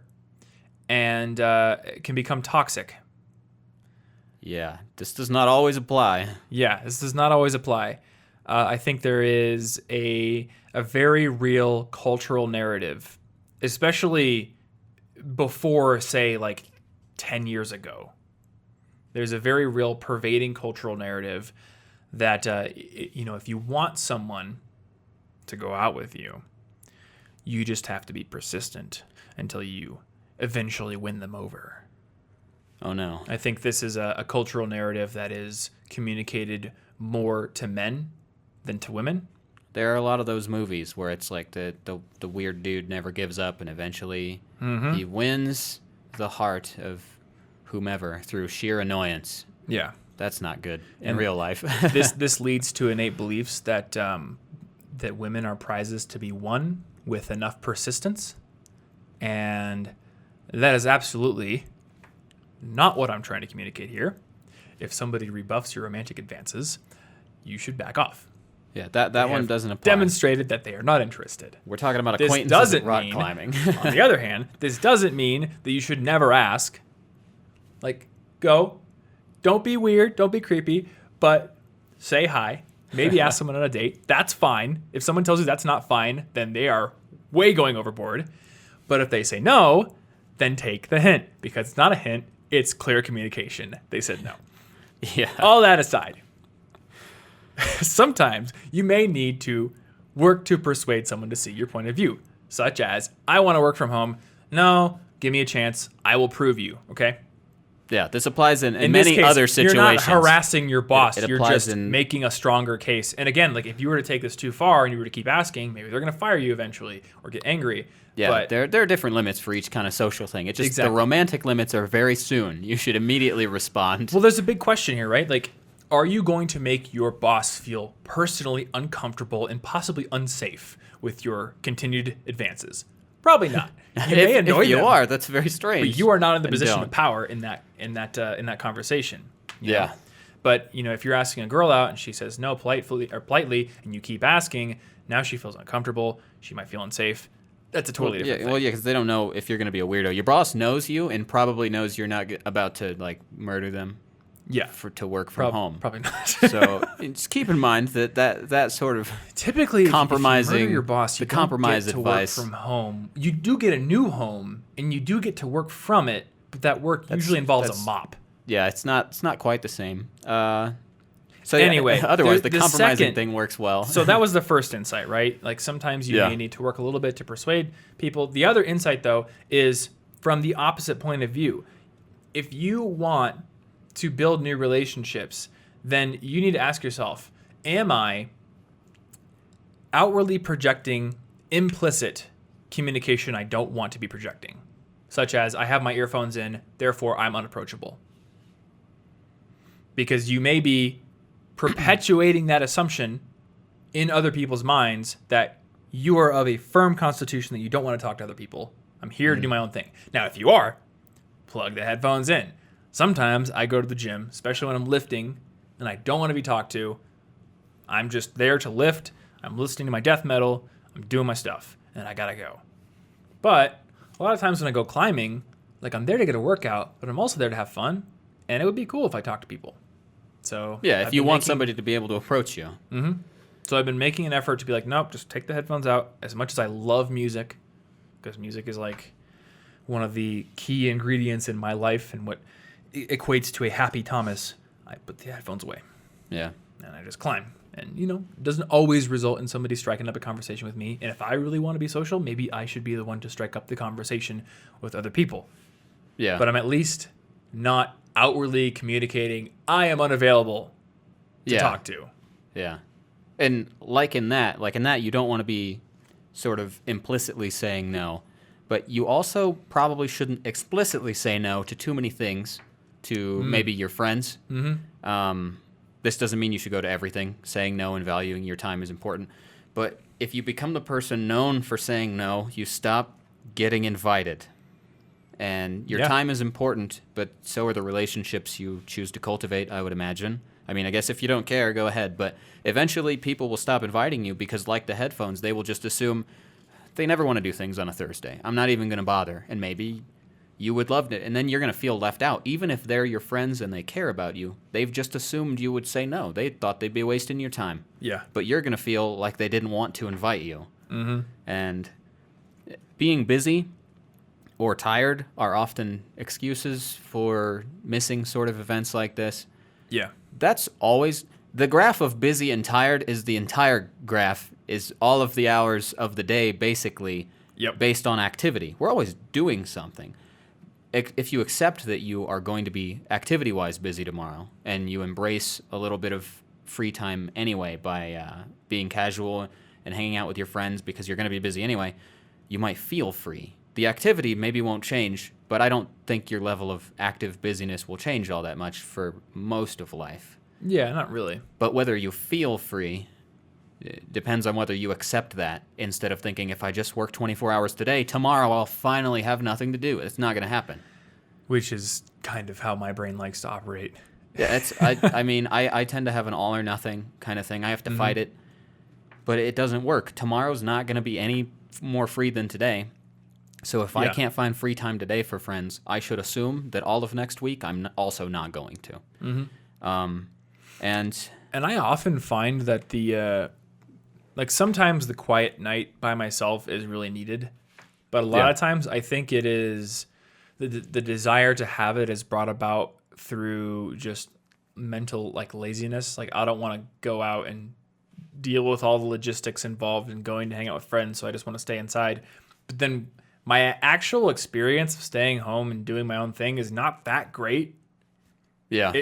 S1: and can become toxic.
S2: Yeah, this does not always apply.
S1: Yeah, this does not always apply. I think there is a very real cultural narrative, especially before, say, like 10 years ago. There's a very real pervading cultural narrative that, if you want someone to go out with you, you just have to be persistent until you eventually win them over.
S2: Oh, no.
S1: I think this is a cultural narrative that is communicated more to men than to women.
S2: There are a lot of those movies where it's like the weird dude never gives up and eventually he wins the heart of whomever through sheer annoyance.
S1: Yeah.
S2: That's not good in real life.
S1: This leads to innate beliefs that that women are prizes to be won with enough persistence. And that is absolutely not what I'm trying to communicate here. If somebody rebuffs your romantic advances, you should back off.
S2: Yeah, that one doesn't apply.
S1: Demonstrated that they are not interested.
S2: We're talking about
S1: This
S2: acquaintances
S1: doesn't
S2: at rock
S1: mean,
S2: climbing.
S1: on the other hand, this doesn't mean that you should never ask. Like, go. Don't be weird. Don't be creepy. But say hi. Maybe ask someone on a date. That's fine. If someone tells you that's not fine, then they are way going overboard. But if they say no, then take the hint. Because it's not a hint. It's clear communication. They said no.
S2: Yeah.
S1: All that aside, sometimes you may need to work to persuade someone to see your point of view, such as, I want to work from home. No, give me a chance. I will prove you, okay?
S2: Yeah, this applies in
S1: this
S2: many
S1: case,
S2: other situations.
S1: You're not harassing your boss.
S2: It
S1: You're
S2: applies
S1: just
S2: in-
S1: making a stronger case. And again, like if you were to take this too far and you were to keep asking, maybe they're going to fire you eventually or get angry.
S2: Yeah,
S1: but
S2: there are different limits for each kind of social thing. It's just
S1: Exactly.
S2: the romantic limits are very soon. You should immediately respond.
S1: Well, there's a big question here, right? Like, are you going to make your boss feel personally uncomfortable and possibly unsafe with your continued advances? Probably not. You may annoy
S2: if you
S1: them,
S2: are, that's very strange.
S1: but you are not in the
S2: Then
S1: position
S2: don't.
S1: of power in that conversation. you
S2: Yeah.
S1: know? But if you're asking a girl out and she says no politely, and you keep asking, now she feels uncomfortable. She might feel unsafe. That's a totally different thing.
S2: Well, yeah, because they don't know if you're going to be a weirdo. Your boss knows you and probably knows you're not about to like murder them.
S1: Yeah,
S2: To work from home.
S1: Probably not.
S2: So just keep in mind that sort of
S1: Typically,
S2: compromising-
S1: if you murder your boss, you
S2: the
S1: don't
S2: compromise
S1: get to
S2: advice.
S1: work from home. You do get a new home, and you do get to work from it, but that work usually involves a mop.
S2: yeah, it's not quite the same. So
S1: Anyway,
S2: yeah, otherwise the
S1: the
S2: compromising
S1: second-
S2: thing works well.
S1: So that was the first insight, right? Like sometimes you
S2: Yeah.
S1: may need to work a little bit to persuade people. The other insight, though, is from the opposite point of view. If you want to build new relationships, then you need to ask yourself, am I outwardly projecting implicit communication I don't want to be projecting? Such as, I have my earphones in, therefore I'm unapproachable. Because you may be perpetuating that assumption in other people's minds that you are of a firm constitution that you don't want to talk to other people. I'm here to do my own thing. Now, if you are, plug the headphones in. Sometimes I go to the gym, especially when I'm lifting and I don't want to be talked to. I'm just there to lift. I'm listening to my death metal. I'm doing my stuff, and I gotta go. But a lot of times when I go climbing, like I'm there to get a workout, but I'm also there to have fun, and it would be cool if I talked to people. So
S2: yeah, if
S1: I've
S2: you
S1: been
S2: want
S1: making-
S2: somebody to be able to approach you.
S1: So I've been making an effort to be like, nope, just take the headphones out. As much as I love music, because music is like one of the key ingredients in my life and what equates to a happy Thomas, I put the headphones away
S2: Yeah.
S1: and I just climb. And, it doesn't always result in somebody striking up a conversation with me. And if I really want to be social, maybe I should be the one to strike up the conversation with other people.
S2: Yeah.
S1: But I'm at least not outwardly communicating, I am unavailable to talk to.
S2: Yeah. And like in that, you don't want to be sort of implicitly saying no, but you also probably shouldn't explicitly say no to too many things to maybe your friends. This doesn't mean you should go to everything. Saying no and valuing your time is important. But if you become the person known for saying no, you stop getting invited. And your
S1: Yeah.
S2: time is important, but so are the relationships you choose to cultivate, I would imagine. I mean, I guess if you don't care, go ahead. But eventually people will stop inviting you because, like the headphones, they will just assume they never want to do things on a Thursday. I'm not even going to bother. And maybe you would love it. And then you're going to feel left out. Even if they're your friends and they care about you, they've just assumed you would say no. They thought they'd be wasting your time.
S1: Yeah.
S2: But you're going to feel like they didn't want to invite you.
S1: Mm-hmm.
S2: And being busy or tired are often excuses for missing sort of events like this.
S1: Yeah.
S2: That's always the graph of busy and tired is the entire graph, is all of the hours of the day basically based on activity. We're always doing something. If you accept that you are going to be activity-wise busy tomorrow and you embrace a little bit of free time anyway by being casual and hanging out with your friends because you're going to be busy anyway, you might feel free. The activity maybe won't change, but I don't think your level of active busyness will change all that much for most of life.
S1: Yeah, not really.
S2: But whether you feel free depends on whether you accept that instead of thinking, if I just work 24 hours today, tomorrow I'll finally have nothing to do. It's not going to happen.
S1: Which is kind of how my brain likes to operate.
S2: Yeah, I tend to have an all or nothing kind of thing. I have to fight it, but it doesn't work. Tomorrow's not going to be any more free than today. So if I can't find free time today for friends, I should assume that all of next week I'm also not going to.
S1: Mm-hmm.
S2: And
S1: I often find that sometimes the quiet night by myself is really needed, but a lot of times I think it is the desire to have it is brought about through just mental laziness. Like, I don't want to go out and deal with all the logistics involved in going to hang out with friends, so I just want to stay inside. But then my actual experience of staying home and doing my own thing is not that great.
S2: yeah.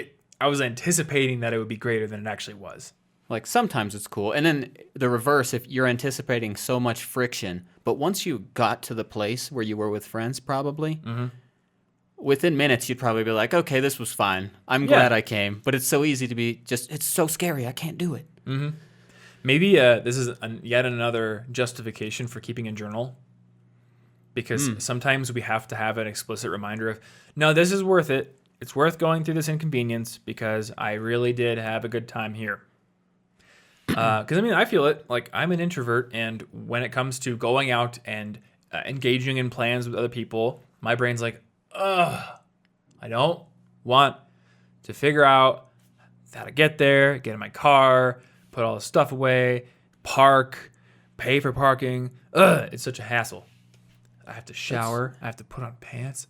S1: I was anticipating that it would be greater than it actually was.
S2: Like, sometimes it's cool. And then the reverse, if you're anticipating so much friction, but once you got to the place where you were with friends, probably, within minutes, you'd probably be like, okay, this was fine. I'm glad I came. But it's so easy to be it's so scary. I can't do it.
S1: Mm-hmm. Maybe this is yet another justification for keeping a journal. Because sometimes we have to have an explicit reminder of, no, this is worth it. It's worth going through this inconvenience because I really did have a good time here. Because, I feel it. Like, I'm an introvert, and when it comes to going out and engaging in plans with other people, my brain's like, ugh, I don't want to figure out how to get there, get in my car, put all the stuff away, park, pay for parking. Ugh, it's such a hassle. I have to shower. I have to put on pants.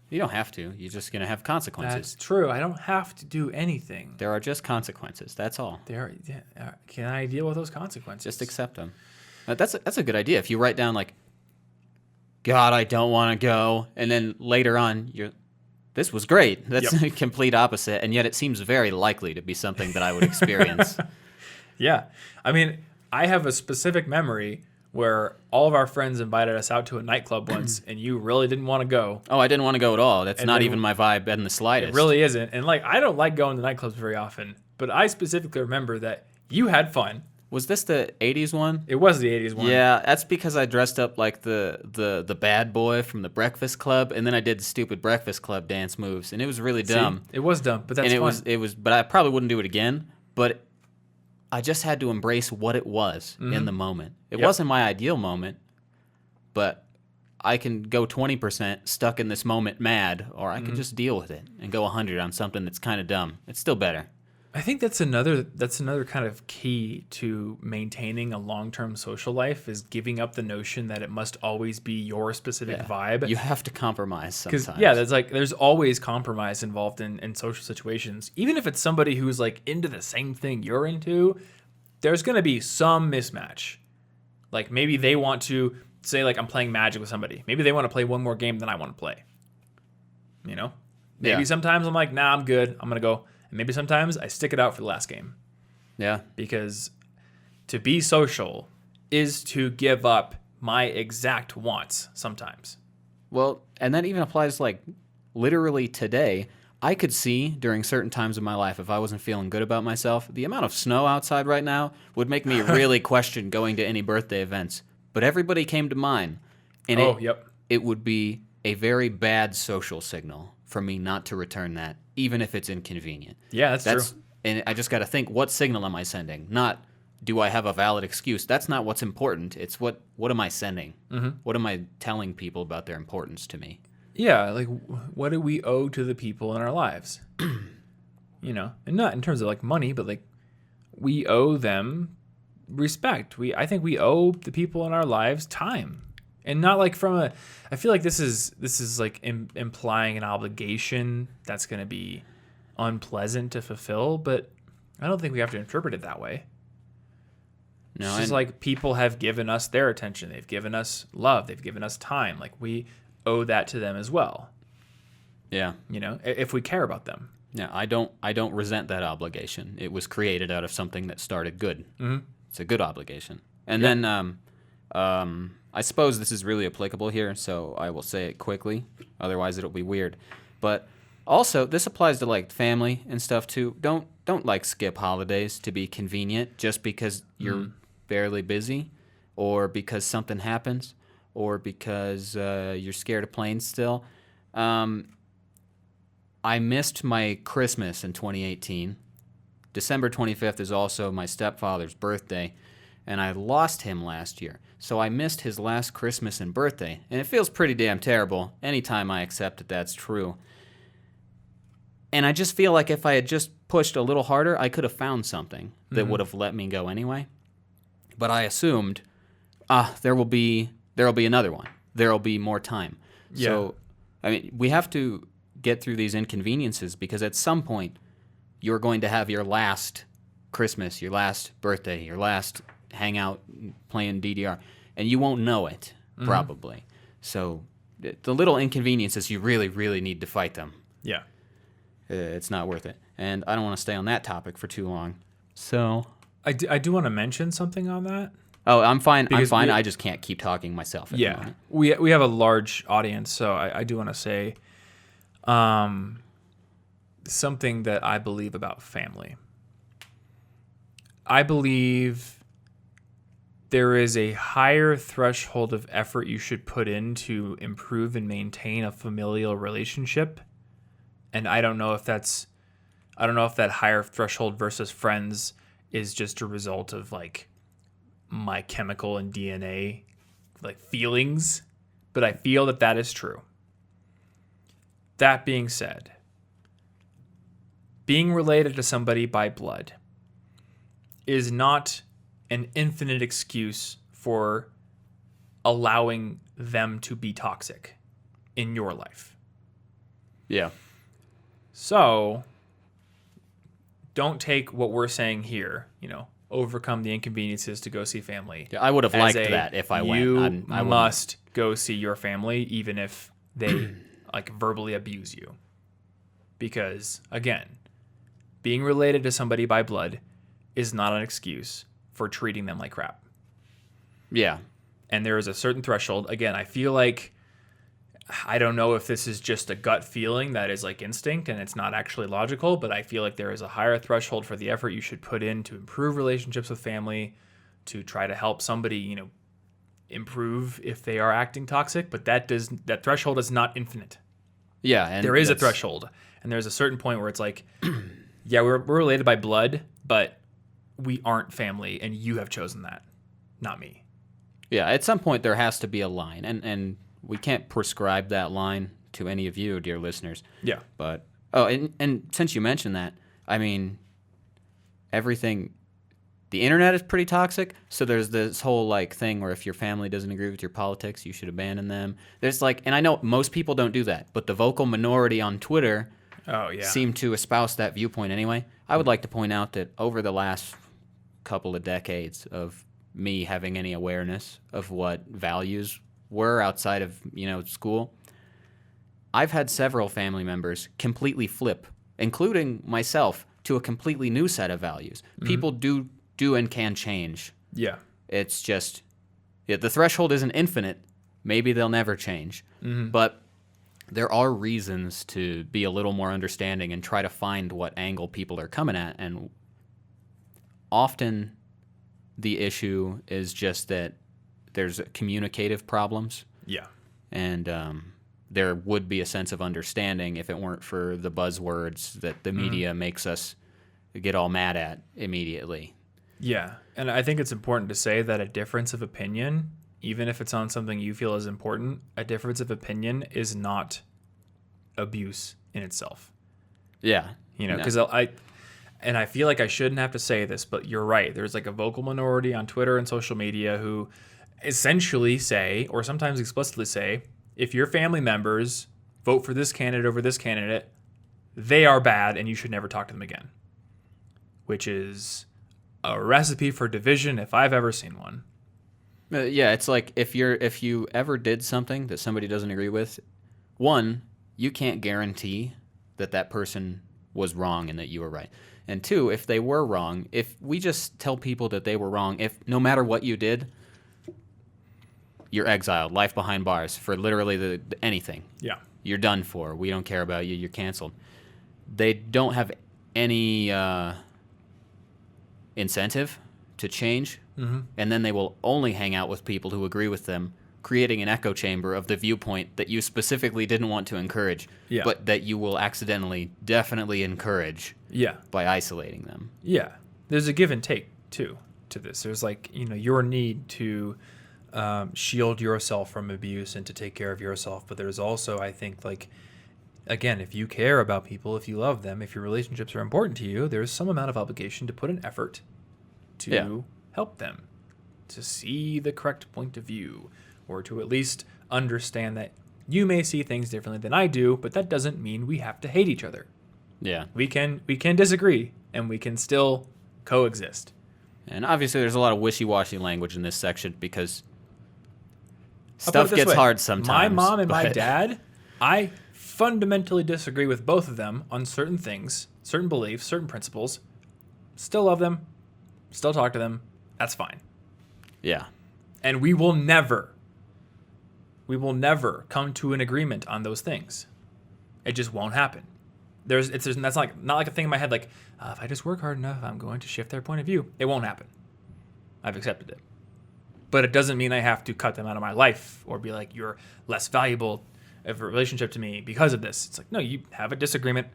S2: You don't have to. You're just going to have consequences.
S1: That's true. I don't have to do anything.
S2: There are just consequences. That's all.
S1: Can I deal with those consequences?
S2: Just accept them. That's a good idea. If you write down, like, God, I don't want to go, and then later on, this was great. That's a complete opposite, and yet it seems very likely to be something that I would experience.
S1: Yeah. I have a specific memory where all of our friends invited us out to a nightclub once, and you really didn't want to go.
S2: Oh, I didn't want to go at all. That's
S1: And
S2: not
S1: then-
S2: even my vibe in the slightest.
S1: It really isn't. And I don't like going to nightclubs very often, but I specifically remember that you had fun.
S2: Was this the 80s one?
S1: It was the 80s one.
S2: Yeah, that's because I dressed up like the bad boy from the Breakfast Club, and then I did the stupid Breakfast Club dance moves, and it was really dumb.
S1: It was dumb, but that's
S2: and
S1: fun.
S2: it was, but I probably wouldn't do it again. But I just had to embrace what it was in the moment. It wasn't my ideal moment, but I can go 20% stuck in this moment mad, or I can just deal with it and go 100 on something that's kind of dumb. It's still better.
S1: I think that's another kind of key to maintaining a long-term social life is giving up the notion that it must always be your specific vibe.
S2: You have to compromise sometimes.
S1: Because there's always compromise involved in social situations. Even if it's somebody who's into the same thing you're into, there's going to be some mismatch. Like, maybe they want to say, I'm playing Magic with somebody. Maybe they want to play one more game than I want to play. Maybe sometimes I'm like, nah, I'm good. I'm going to go. And maybe sometimes I stick it out for the last game.
S2: Yeah.
S1: Because to be social is to give up my exact wants sometimes.
S2: Well, and that even applies literally today. I could see during certain times of my life, if I wasn't feeling good about myself, the amount of snow outside right now would make me really question going to any birthday events. But everybody came to mind. And it would be a very bad social signal for me not to return that, even if it's inconvenient.
S1: Yeah, that's true.
S2: And I just got to think, what signal am I sending? Not, do I have a valid excuse? That's not what's important. It's what am I sending? Mm-hmm. What am I telling people about their importance to me?
S1: Yeah, like what do we owe to the people in our lives? You know, and not in terms of like money, but like we owe them respect. I think we owe the people in our lives time, and not like from a. I feel like this is like implying an obligation that's going to be unpleasant to fulfill, but I don't think we have to interpret it that way.
S2: No,
S1: it's just like people have given us their attention, they've given us love, they've given us time. Like we owe that to them as well.
S2: Yeah,
S1: you know, if we care about them.
S2: Yeah, I don't resent that obligation. It was created out of something that started good. Mm-hmm. It's a good obligation. And then I suppose this is really applicable here, so I will say it quickly. Otherwise, it'll be weird. But also, this applies to like family and stuff too. Don't like skip holidays to be convenient just because you're barely busy, or because something happens, or because you're scared of planes still. I missed my Christmas in 2018. December 25th is also my stepfather's birthday, and I lost him last year. So I missed his last Christmas and birthday, and it feels pretty damn terrible anytime I accept that that's true. And I just feel like if I had just pushed a little harder, I could have found something that would have let me go anyway. But I assumed, there will be another one. There will be more time. Yeah. So, I mean, we have to get through these inconveniences because at some point you're going to have your last Christmas, your last birthday, your last hangout playing DDR, and you won't know it, probably. So the little inconveniences, you really, really need to fight them.
S1: Yeah.
S2: It's not worth it. And I don't want to stay on that topic for too long. So
S1: I do want to mention something on that.
S2: Oh, I'm fine. I'm fine. I just can't keep talking myself at the moment.
S1: We have a large audience, so I do want to say something that I believe about family. I believe there is a higher threshold of effort you should put in to improve and maintain a familial relationship. And I don't know if that higher threshold versus friends is just a result of like my chemical and DNA like feelings, but I feel that is true. That being said, being related to somebody by blood is not an infinite excuse for allowing them to be toxic in your life.
S2: Yeah.
S1: So don't take what we're saying here, overcome the inconveniences to go see family.
S2: Yeah, I would have liked that if I went.
S1: You must go see your family even if they like verbally abuse you. Because again, being related to somebody by blood is not an excuse for treating them like crap.
S2: Yeah.
S1: And there is a certain threshold. Again, I feel like I don't know if this is just a gut feeling that is like instinct and it's not actually logical, but I feel like there is a higher threshold for the effort you should put in to improve relationships with family, to try to help somebody, improve if they are acting toxic, but that threshold is not infinite.
S2: Yeah, and
S1: there is a threshold, and there's a certain point where it's like, yeah, we're related by blood, but we aren't family, and you have chosen that, not me.
S2: Yeah, at some point there has to be a line, and we can't prescribe that line to any of you, dear listeners.
S1: Yeah.
S2: But and since you mentioned that, I mean, everything, the internet is pretty toxic. So there's this whole like thing where if your family doesn't agree with your politics, you should abandon them. There's like, and I know most people don't do that, but the vocal minority on Twitter seem to espouse that viewpoint anyway. I would like to point out that over the last couple of decades of me having any awareness of what values were outside of school, I've had several family members completely flip, including myself, to a completely new set of values. Mm-hmm. People do and can change.
S1: Yeah.
S2: It's just the threshold isn't infinite. Maybe they'll never change. Mm-hmm. But there are reasons to be a little more understanding and try to find what angle people are coming at. And often the issue is just that there's communicative problems.
S1: Yeah.
S2: And there would be a sense of understanding if it weren't for the buzzwords that the media makes us get all mad at immediately.
S1: Yeah. And I think it's important to say that a difference of opinion, even if it's on something you feel is important, a difference of opinion is not abuse in itself.
S2: Yeah.
S1: You know,
S2: No.
S1: because I feel like I shouldn't have to say this, but you're right. There's like a vocal minority on Twitter and social media who essentially say, or sometimes explicitly say, if your family members vote for this candidate over this candidate, they are bad and you should never talk to them again. Which is a recipe for division if I've ever seen one.
S2: Yeah, it's like if you ever did something that somebody doesn't agree with, one, you can't guarantee that that person was wrong and that you were right. And two, if they were wrong, if we just tell people that they were wrong, if no matter what you did, you're exiled, life behind bars for literally anything.
S1: Yeah.
S2: You're done for. We don't care about you. You're canceled. They don't have any incentive to change, and then they will only hang out with people who agree with them, creating an echo chamber of the viewpoint that you specifically didn't want to encourage, but that you will accidentally, definitely encourage by isolating them.
S1: Yeah. There's a give and take, too, to this. There's like, your need to shield yourself from abuse and to take care of yourself. But there's also, I think, like, again, if you care about people, if you love them, if your relationships are important to you, there's some amount of obligation to put an effort to help them, to see the correct point of view, or to at least understand that you may see things differently than I do, but that doesn't mean we have to hate each other.
S2: Yeah.
S1: We can disagree, and we can still coexist.
S2: And obviously there's a lot of wishy-washy language in this section because
S1: I'll put it
S2: stuff
S1: this
S2: gets
S1: way.
S2: hard sometimes.
S1: My mom and my
S2: but-
S1: dad, I fundamentally disagree with both of them on certain things, certain beliefs, certain principles. Still love them. Still talk to them. That's fine.
S2: Yeah.
S1: And we will never come to an agreement on those things. It just won't happen. That's not like a thing in my head like, if I just work hard enough, I'm going to shift their point of view. It won't happen. I've accepted it. But it doesn't mean I have to cut them out of my life or be like, you're less valuable of a relationship to me because of this. It's like, no, you have a disagreement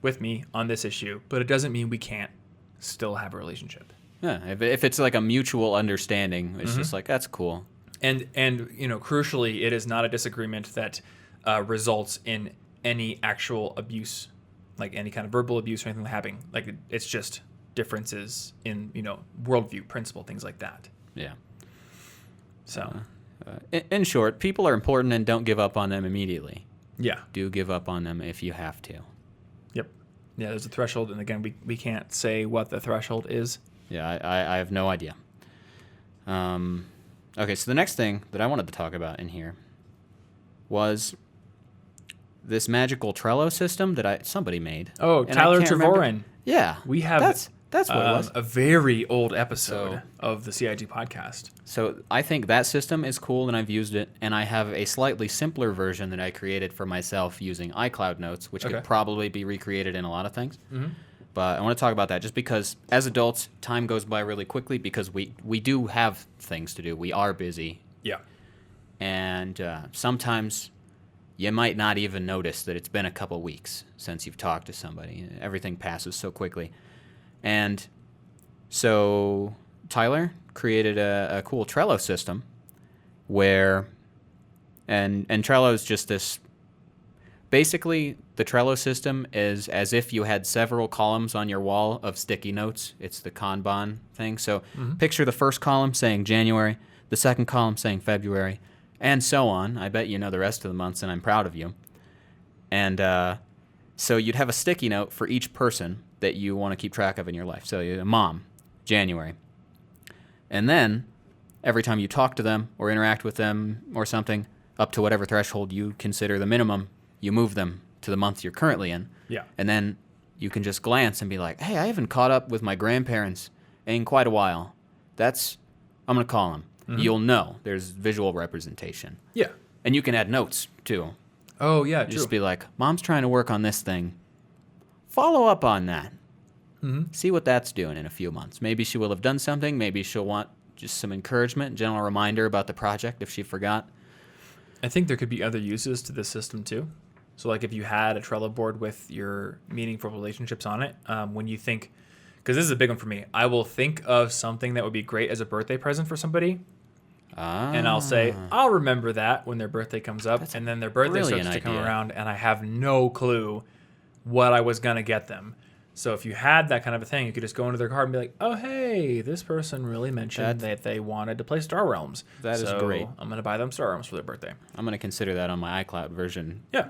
S1: with me on this issue, but it doesn't mean we can't still have a relationship.
S2: Yeah. If it's like a mutual understanding, it's just like, that's cool.
S1: And crucially, it is not a disagreement that results in any actual abuse, like any kind of verbal abuse or anything happening. Like it's just differences in worldview, principle, things like that.
S2: Yeah.
S1: So,
S2: In short, people are important and don't give up on them immediately.
S1: yeah,
S2: Do give up on them if you have to.
S1: yep, yeah. There's a threshold, and again, we can't say what the threshold is.
S2: Yeah, I have no idea. Okay, so the next thing that I wanted to talk about in here was this magical Trello system that somebody made.
S1: Oh,
S2: And I
S1: Tyler
S2: can't remember-
S1: Trevorin.
S2: Yeah,
S1: We have
S2: that's what it was.
S1: a very old episode
S2: So-
S1: of the CIG podcast.
S2: So I think that system is cool, and I've used it. And I have a slightly simpler version that I created for myself using iCloud Notes, which
S1: Okay.
S2: could probably be recreated in a lot of things.
S1: Mm-hmm.
S2: But I want to talk about that just because as adults, time goes by really quickly because we do have things to do. We are busy.
S1: Yeah.
S2: And sometimes you might not even notice that it's been a couple weeks since you've talked to somebody. Everything passes so quickly. And so Tyler created a cool Trello system where, and Trello is just this, basically the Trello system is as if you had several columns on your wall of sticky notes. It's the Kanban thing. So picture the first column saying January, the second column saying February, and so on. I bet you know the rest of the months, and I'm proud of you. And so you'd have a sticky note for each person that you want to keep track of in your life. So a mom, January. And then every time you talk to them or interact with them or something, up to whatever threshold you consider the minimum, you move them to the month you're currently in.
S1: Yeah.
S2: And then you can just glance and be like, hey, I haven't caught up with my grandparents in quite a while. I'm going to call them.
S1: Mm-hmm.
S2: You'll know. There's visual representation.
S1: Yeah.
S2: And you can add notes, too.
S1: Oh, yeah, true.
S2: Just be like, Mom's trying to work on this thing. Follow up on that.
S1: Mm-hmm.
S2: See what that's doing in a few months. Maybe she will have done something. Maybe she'll want just some encouragement, gentle reminder about the project if she forgot.
S1: I think there could be other uses to this system too. So like if you had a Trello board with your meaningful relationships on it, when you think, because this is a big one for me, I will think of something that would be great as a birthday present for somebody. And I'll say, I'll remember that when their birthday comes up. And then their birthday starts to come around and I have no clue what I was going to get them. So if you had that kind of a thing, you could just go into their card and be like, oh, hey, this person really mentioned that they wanted to play Star Realms.
S2: That is great.
S1: I'm going to buy them Star Realms for their birthday.
S2: I'm going to consider that on my iCloud version.
S1: Yeah.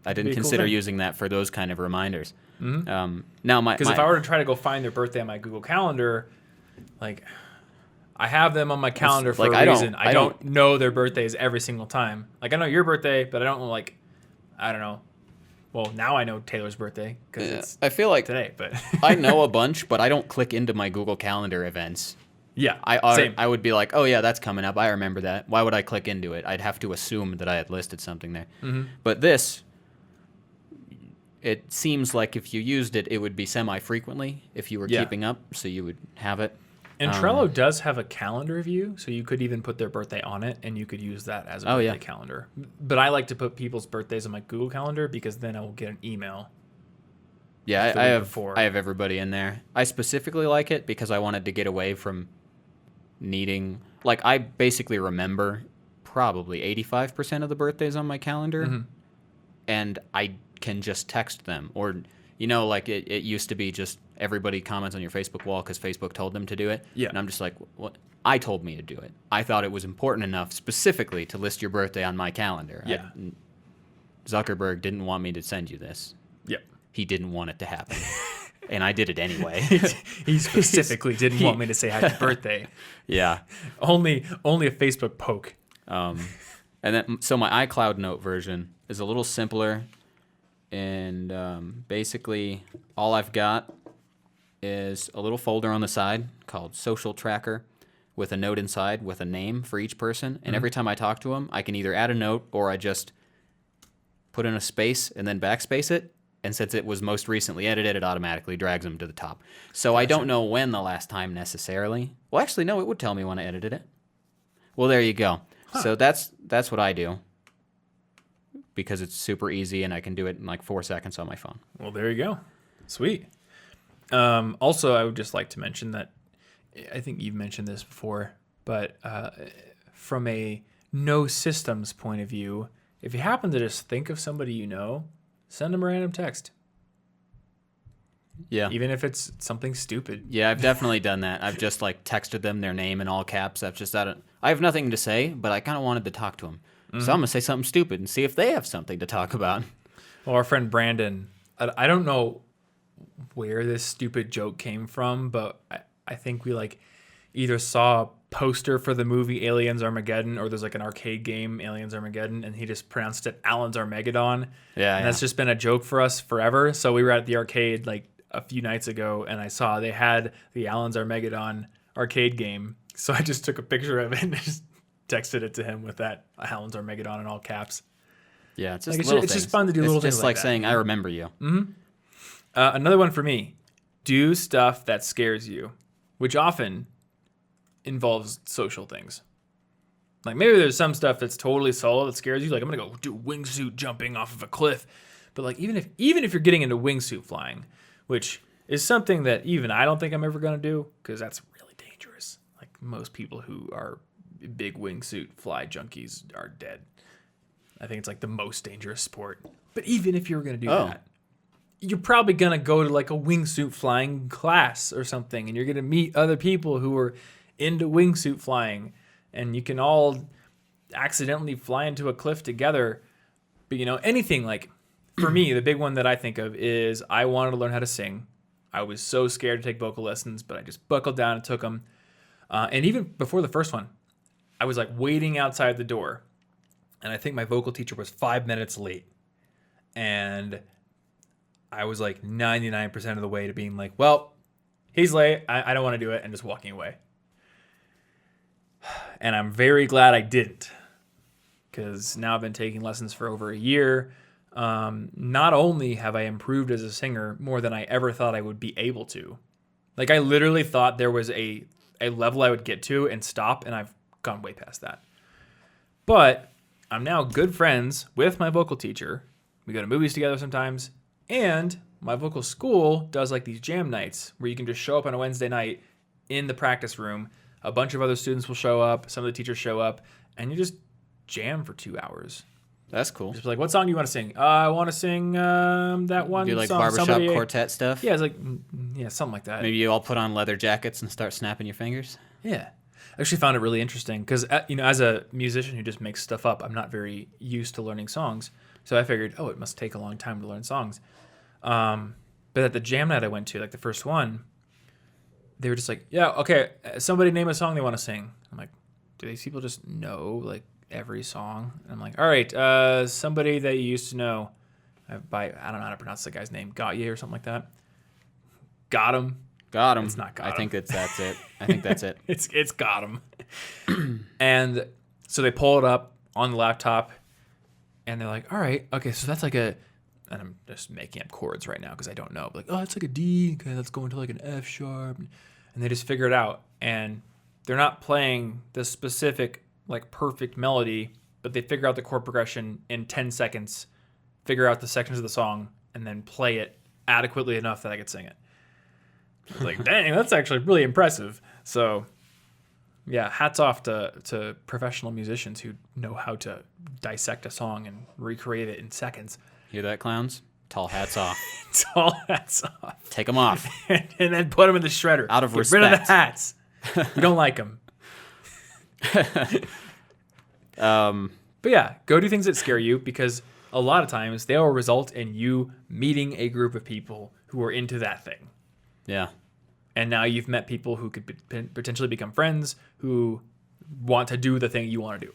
S2: I didn't consider using that for those kind of reminders.
S1: Mm-hmm.
S2: Now
S1: because if I were to try to go find their birthday on my Google Calendar, like I have them on my calendar for a reason. I don't know their birthdays every single time. Like I know your birthday, but I don't know I don't know. Well, now I know Taylor's birthday because it's
S2: I feel like
S1: today. But
S2: I know a bunch, but I don't click into my Google Calendar events.
S1: Yeah,
S2: same. I would be like, oh yeah, that's coming up. I remember that. Why would I click into it? I'd have to assume that I had listed something there.
S1: Mm-hmm.
S2: But this. It seems like if you used it, it would be semi-frequently if you were keeping up, so you would have it.
S1: And Trello does have a calendar view, so you could even put their birthday on it, and you could use that as a birthday calendar. But I like to put people's birthdays on my Google Calendar because then I will get an email.
S2: Yeah, I have everybody in there. I specifically like it because I wanted to get away from needing... Like, I basically remember probably 85% of the birthdays on my calendar, and I can just text them. Or, like it used to be just everybody comments on your Facebook wall because Facebook told them to do it.
S1: Yeah.
S2: And I'm just like, what? I told me to do it. I thought it was important enough specifically to list your birthday on my calendar.
S1: Yeah.
S2: Zuckerberg didn't want me to send you this.
S1: Yep.
S2: He didn't want it to happen. And I did it anyway.
S1: He specifically didn't want me to say happy birthday.
S2: Yeah.
S1: Only a Facebook poke.
S2: And then, so my iCloud note version is a little simpler. And basically, all I've got is a little folder on the side called Social Tracker with a note inside with a name for each person. And every time I talk to them, I can either add a note or I just put in a space and then backspace it. And since it was most recently edited, it automatically drags them to the top. So gotcha. I don't know when the last time necessarily. Well, actually, no, it would tell me when I edited it. Well, there you go. Huh. So that's what I do. Because it's super easy and I can do it in like 4 seconds on my phone.
S1: Well, there you go. Sweet. Also, I would just like to mention that I think you've mentioned this before, but from a no systems point of view, if you happen to just think of somebody you know, send them a random text.
S2: Yeah.
S1: Even if it's something stupid.
S2: Yeah, I've definitely done that. I've just like texted them their name in all caps. I have nothing to say, but I kind of wanted to talk to them. So I'm going to say something stupid and see if they have something to talk about.
S1: Well, our friend Brandon, I don't know where this stupid joke came from, but I think we either saw a poster for the movie Aliens Armageddon or there's an arcade game, Aliens Armageddon, and he just pronounced it Alan's Armageddon.
S2: Yeah.
S1: And that's just been a joke for us forever. So we were at the arcade a few nights ago and I saw they had the Alan's Armageddon arcade game. So I just took a picture of it and just texted it to him with that Alan's Armageddon in all caps.
S2: Yeah, it's just little things.
S1: It's just fun to do little things
S2: just like saying, I remember you.
S1: Mm-hmm. Another one for me, do stuff that scares you, which often involves social things. Like maybe there's some stuff that's totally solo that scares you. Like I'm going to go do wingsuit jumping off of a cliff. But even if you're getting into wingsuit flying, which is something that even I don't think I'm ever going to do because that's really dangerous. Like most people who are big wingsuit fly junkies are dead. I think it's the most dangerous sport. But even if you were going to do that, you're probably going to go to a wingsuit flying class or something, and you're going to meet other people who are into wingsuit flying, and you can all accidentally fly into a cliff together. But anything for me, the big one that I think of is I wanted to learn how to sing. I was so scared to take vocal lessons, but I just buckled down and took them. And even before the first one, I was waiting outside the door, and I think my vocal teacher was 5 minutes late, and I was 99% of the way to being well, he's late, I don't want to do it, and just walking away. And I'm very glad I didn't, because now I've been taking lessons for over a year. Not only have I improved as a singer more than I ever thought I would be able to. I literally thought there was a level I would get to and stop, and I've gone way past that. But I'm now good friends with my vocal teacher. We go to movies together sometimes. And my vocal school does like these jam nights where you can just show up on a Wednesday night in the practice room. A bunch of other students will show up. Some of the teachers show up. And you just jam for 2 hours.
S2: That's cool.
S1: Just be like, what song do you want to sing? I want to sing that one
S2: Do like
S1: song.
S2: barbershop quartet stuff?
S1: Yeah, it's like, yeah, something like that.
S2: Maybe you all put on leather jackets and start snapping your fingers?
S1: Yeah. I actually found it really interesting because, as a musician who just makes stuff up, I'm not very used to learning songs. So I figured, it must take a long time to learn songs. But at the jam night I went to, like the first one, they were just like, yeah, okay, somebody name a song they want to sing. I'm like, do these people just know, like, every song? And I'm like, all right, somebody that you used to know I don't know how to pronounce the guy's name, Gautier or something like that. Got him.
S2: Got him.
S1: It's not got him.
S2: I think that's it. I think that's it.
S1: It's got him. And so they pull it up on the laptop and they're like, all right, okay, so that's like and I'm just making up chords right now because I don't know. But like, it's like a D, okay, let's go into like an F sharp. And they just figure it out. And they're not playing the specific, like, perfect melody, but they figure out the chord progression in 10 seconds, figure out the sections of the song, and then play it adequately enough that I could sing it. I was like, dang, that's actually really impressive. So, yeah, hats off to professional musicians who know how to dissect a song and recreate it in seconds.
S2: Hear that, clowns? Tall hats off.
S1: Tall hats off.
S2: Take them off.
S1: And then put them in the shredder.
S2: Out of
S1: Get
S2: respect.
S1: rid of the hats. We don't like them. But yeah, go do things that scare you because a lot of times they will result in you meeting a group of people who are into that thing.
S2: Yeah.
S1: And now you've met people who could potentially become friends who want to do the thing you want to do.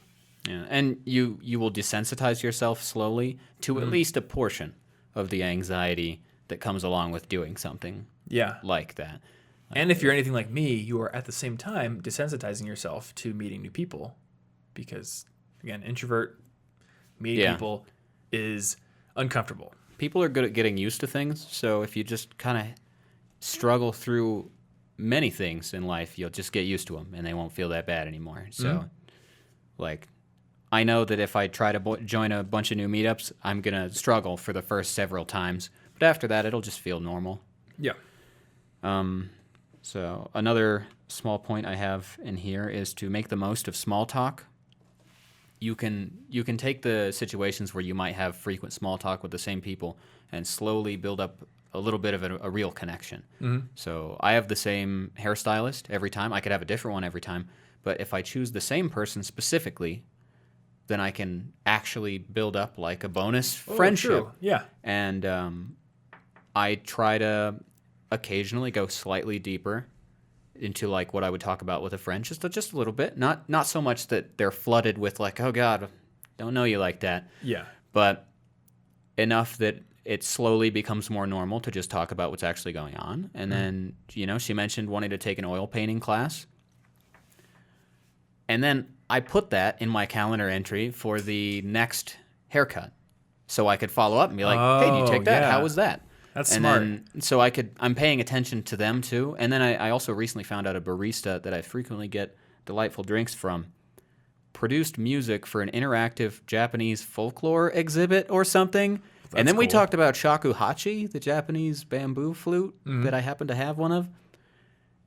S2: Yeah. And you will desensitize yourself slowly to at least a portion of the anxiety that comes along with doing something like that.
S1: And if you're anything like me, you are at the same time desensitizing yourself to meeting new people because, again, introvert, meeting people is uncomfortable.
S2: People are good at getting used to things, so if you just kind of struggle through many things in life, you'll just get used to them, and they won't feel that bad anymore. So, like, I know that if I try to join a bunch of new meetups, I'm going to struggle for the first several times, but after that, it'll just feel normal.
S1: Yeah.
S2: So another small point I have in here is to make the most of small talk. You can take the situations where you might have frequent small talk with the same people and slowly build up a little bit of a real connection. Mm-hmm. So I have the same hairstylist every time. I could have a different one every time. But if I choose the same person specifically, then I can actually build up like a bonus friendship.
S1: True. Yeah.
S2: And I try to occasionally go slightly deeper into like what I would talk about with a friend, just a little bit. Not so much that they're flooded with like, oh God, don't know you like that.
S1: Yeah.
S2: But enough that it slowly becomes more normal to just talk about what's actually going on. And then, she mentioned wanting to take an oil painting class. And then I put that in my calendar entry for the next haircut. So I could follow up and be like, hey, did you take that?
S1: Yeah.
S2: How was that?
S1: That's
S2: and
S1: smart.
S2: Then, so I'm paying attention to them too. And then I also recently found out a barista that I frequently get delightful drinks from produced music for an interactive Japanese folklore exhibit or something. And then we talked about shakuhachi, the Japanese bamboo flute that I happen to have one of.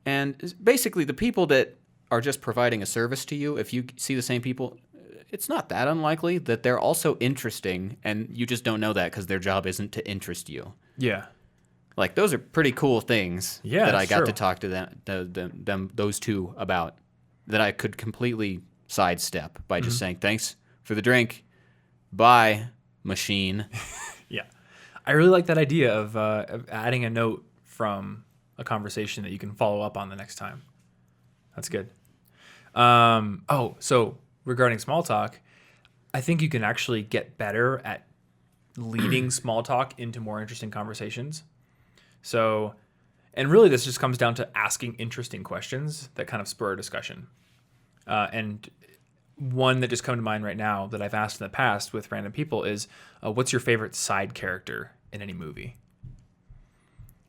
S2: And basically the people that are just providing a service to you, if you see the same people, it's not that unlikely that they're also interesting, and you just don't know that because their job isn't to interest you.
S1: Yeah.
S2: Like, those are pretty cool things that I got
S1: true.
S2: to talk to those two about that I could completely sidestep by just saying, thanks for the drink. Bye, machine.
S1: Yeah. I really like that idea of adding a note from a conversation that you can follow up on the next time. That's good. So regarding small talk, I think you can actually get better at leading small talk into more interesting conversations. So, and really this just comes down to asking interesting questions that kind of spur a discussion. And one that just come to mind right now that I've asked in the past with random people is, what's your favorite side character in any movie?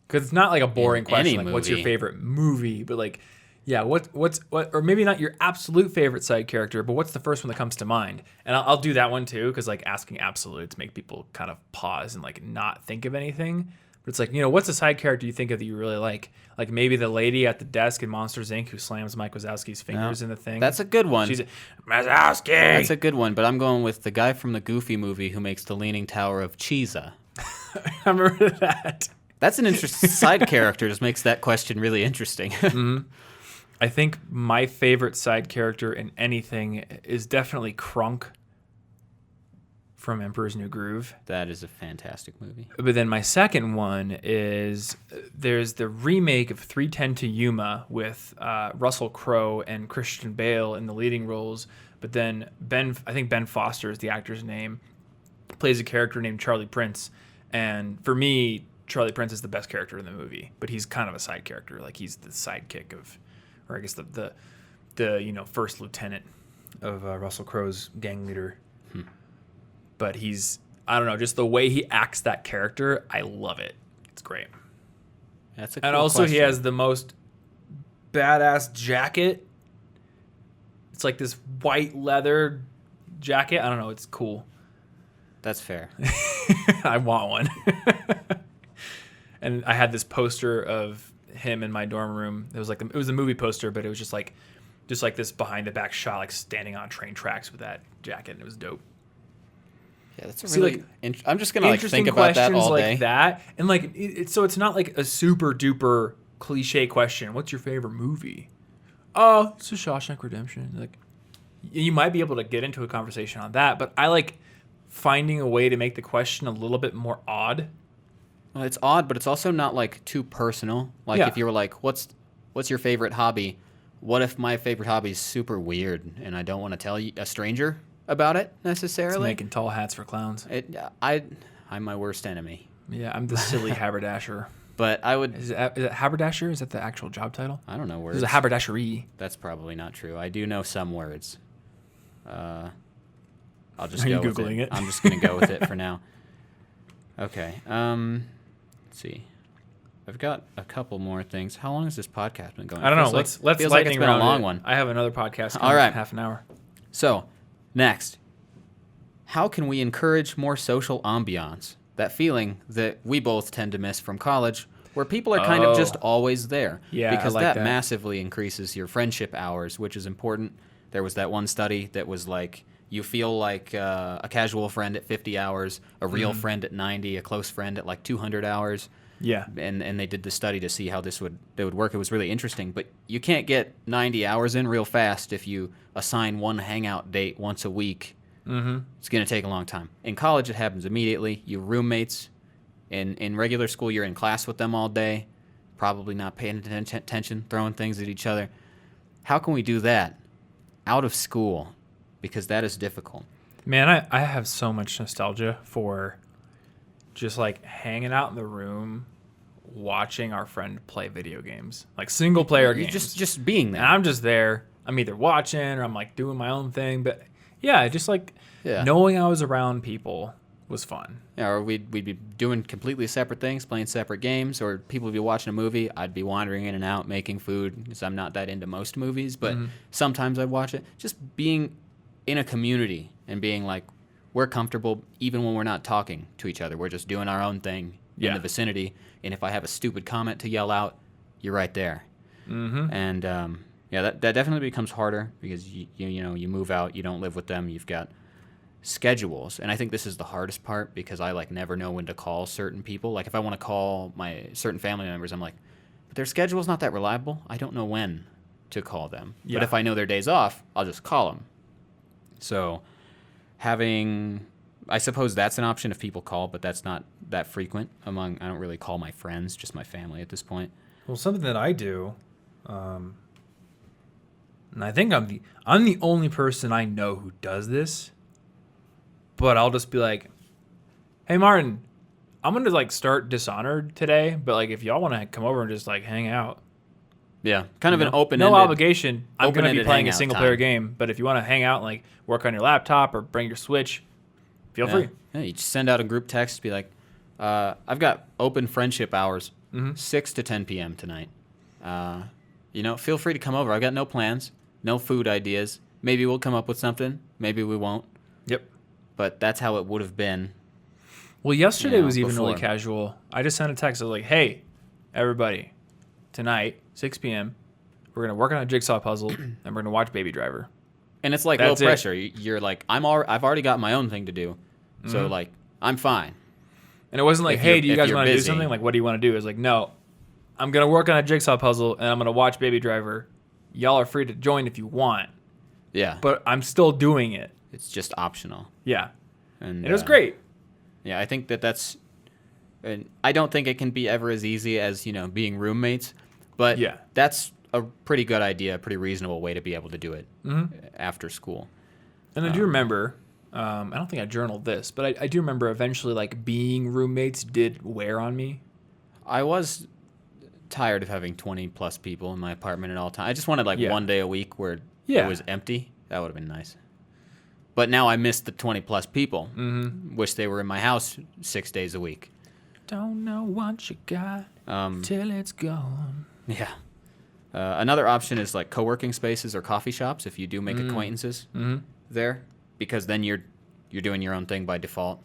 S1: Because it's not like a boring question, like what's your favorite movie, but like Yeah, what, or maybe not your absolute favorite side character, but what's the first one that comes to mind? And I'll do that one too, because like asking absolutes make people kind of pause and like not think of anything. But it's like, what's a side character you think of that you really like? Like maybe the lady at the desk in Monsters Inc. who slams Mike Wazowski's fingers in the thing.
S2: That's a good one.
S1: She's Wazowski.
S2: That's a good one, but I'm going with the guy from the Goofy movie who makes the Leaning Tower of Cheesa.
S1: I remember that.
S2: That's an interesting side character. Just makes that question really interesting.
S1: I think my favorite side character in anything is definitely Krunk from Emperor's New Groove.
S2: That is a fantastic movie.
S1: But then my second one is there's the remake of 3:10 to Yuma with Russell Crowe and Christian Bale in the leading roles. But then I think Ben Foster is the actor's name, plays a character named Charlie Prince. And for me, Charlie Prince is the best character in the movie, but he's kind of a side character. Like he's the sidekick of, or I guess the first lieutenant of Russell Crowe's gang leader. But I don't know, just the way he acts that character, I love it. It's great.
S2: That's a cool
S1: And also
S2: question.
S1: he has the most badass jacket. It's like this white leather jacket. I don't know, it's cool.
S2: That's fair.
S1: I want one. And I had this poster of him in my dorm room. It was a movie poster, but it was just like this behind the back shot, like standing on train tracks with that jacket. And it was dope.
S2: Yeah, that's a really. I'm just gonna think about that
S1: questions
S2: all day.
S1: like that, and like so it's not like a super duper cliche question. What's your favorite movie? Oh, it's a Shawshank Redemption. Like you might be able to get into a conversation on that, but I like finding a way to make the question a little bit more odd.
S2: Well, it's odd, but it's also not like too personal. Like if you were like, "What's your favorite hobby?" What if my favorite hobby is super weird and I don't want to tell a stranger about it necessarily?
S1: It's making tall hats for clowns.
S2: I'm my worst enemy.
S1: Yeah, I'm the silly haberdasher.
S2: But I would.
S1: Is it haberdasher? Is that the actual job title?
S2: I don't know words.
S1: There's a haberdashery.
S2: That's probably not true. I do know some words. I'll just
S1: Are
S2: go
S1: you
S2: with
S1: Googling it?
S2: I'm just gonna go with it for now. Okay. Let's see. I've got a couple more things. How long has this podcast been going?
S1: I don't know.
S2: Feels
S1: Let's
S2: feels like it's
S1: lightning
S2: been a
S1: round
S2: long
S1: it.
S2: one.
S1: I have another podcast.
S2: All right.
S1: In half an hour.
S2: So, next, how can we encourage more social ambiance? That feeling that we both tend to miss from college, where people are kind of just always there.
S1: Yeah, I
S2: because
S1: like
S2: that
S1: that.
S2: massively increases your friendship hours, which is important. There was that one study that was like, you feel like a casual friend at 50 hours, a real friend at 90, a close friend at like 200 hours.
S1: Yeah.
S2: And they did the study to see how they would work. It was really interesting. But you can't get 90 hours in real fast if you assign one hangout date once a week. Mm-hmm. It's going to take a long time. In college, it happens immediately. You roommates. In regular school, you're in class with them all day, probably not paying attention, throwing things at each other. How can we do that out of school? Because that is difficult.
S1: Man, I have so much nostalgia for just like hanging out in the room, watching our friend play video games, like single player games.
S2: Just being there.
S1: And I'm just there. I'm either watching or I'm like doing my own thing. But yeah, just like knowing I was around people was fun.
S2: Yeah, or we'd be doing completely separate things, playing separate games, or people would be watching a movie. I'd be wandering in and out, making food, because I'm not that into most movies, but sometimes I'd watch it. Just being in a community and being like, we're comfortable even when we're not talking to each other. We're just doing our own thing in the vicinity. And if I have a stupid comment to yell out, you're right there. Mm-hmm. And that definitely becomes harder because you move out, you don't live with them, you've got schedules. And I think this is the hardest part because I like never know when to call certain people. Like if I want to call my certain family members, I'm like, but their schedule's not that reliable. I don't know when to call them. Yeah. But if I know their days off, I'll just call them. So I suppose that's an option if people call, but that's not that frequent I don't really call my friends, just my family at this point.
S3: Well, something that I do, and I think I'm the only person I know who does this, but I'll just be like, hey, Martin, I'm going to like start Dishonored today, but like if y'all want to come over and just like hang out.
S2: Yeah, kind of an open-ended.
S1: No obligation. I'm going to be playing a
S2: hangout
S1: single player
S2: time.
S1: game, but if you want to hang out and like work on your laptop or bring your Switch, feel free.
S2: Yeah, you just send out a group text, be like, I've got open friendship hours, 6 to 10 p.m. tonight. feel free to come over. I got no plans, no food ideas. Maybe we'll come up with something. Maybe we won't.
S1: Yep.
S2: But that's how it would have been.
S1: Well, yesterday was even really
S2: before.
S1: casual. I just sent a text. I was like, hey, everybody, tonight, 6 p.m., we're going to work on a jigsaw puzzle, and we're going to watch Baby Driver.
S2: And it's like
S1: That's
S2: low
S1: it.
S2: pressure. You're like, I've already got my own thing to do. So, like, I'm fine.
S1: And it wasn't like,
S2: If
S1: hey,
S2: you're-
S1: do you
S2: if
S1: guys
S2: you're
S1: want to do
S2: busy.
S1: something? Like, what do you want to do? It's like, no, I'm going to work on a jigsaw puzzle, and I'm going to watch Baby Driver. Y'all are free to join if you want,
S2: Yeah.
S1: but I'm still doing it.
S2: It's just optional.
S1: Yeah.
S2: And
S1: It was great.
S2: Yeah, I think that's... And I don't think it can be ever as easy as, being roommates. But
S1: Yeah.
S2: that's a pretty good idea, a pretty reasonable way to be able to do it after school.
S1: And I do remember, I don't think I journaled this, but I do remember eventually, like, being roommates did wear on me.
S2: I was tired of having 20-plus people in my apartment at all times. I just wanted,
S1: Yeah.
S2: one day a week where
S1: Yeah.
S2: it was empty. That would have been nice. But now I miss the 20-plus people. Mm-hmm. Wish they were in my house 6 days a week.
S1: Don't know what you got till it's gone.
S2: Yeah. Another option is like co-working spaces or coffee shops if you do make acquaintances there, because then you're doing your own thing by default.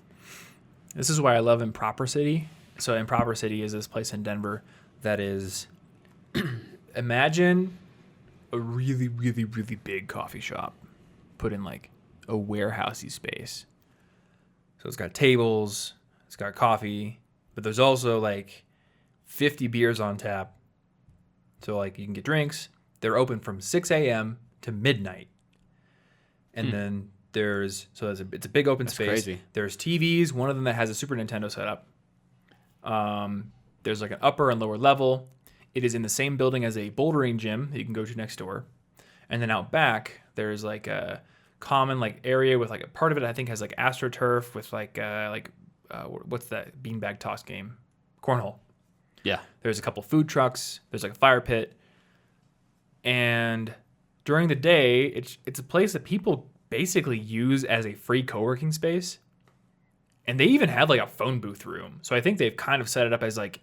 S1: This is why I love Improper City. So Improper City is this place in Denver that is, imagine a really, really, really big coffee shop put in like a warehousey space. So it's got tables, it's got coffee, but there's also like 50 beers on tap. So like you can get drinks. They're open from 6 a.m. to midnight. And then it's a big open space.
S2: Crazy.
S1: There's TVs, one of them that has a Super Nintendo setup. There's like an upper and lower level. It is in the same building as a bouldering gym that you can go to next door. And then out back, there's like a common like area with like a part of it I think has like AstroTurf with what's that beanbag toss game? Cornhole.
S2: Yeah.
S1: There's a couple food trucks. There's like a fire pit. And during the day, it's a place that people basically use as a free co-working space. And they even had like a phone booth room. So I think they've kind of set it up as like,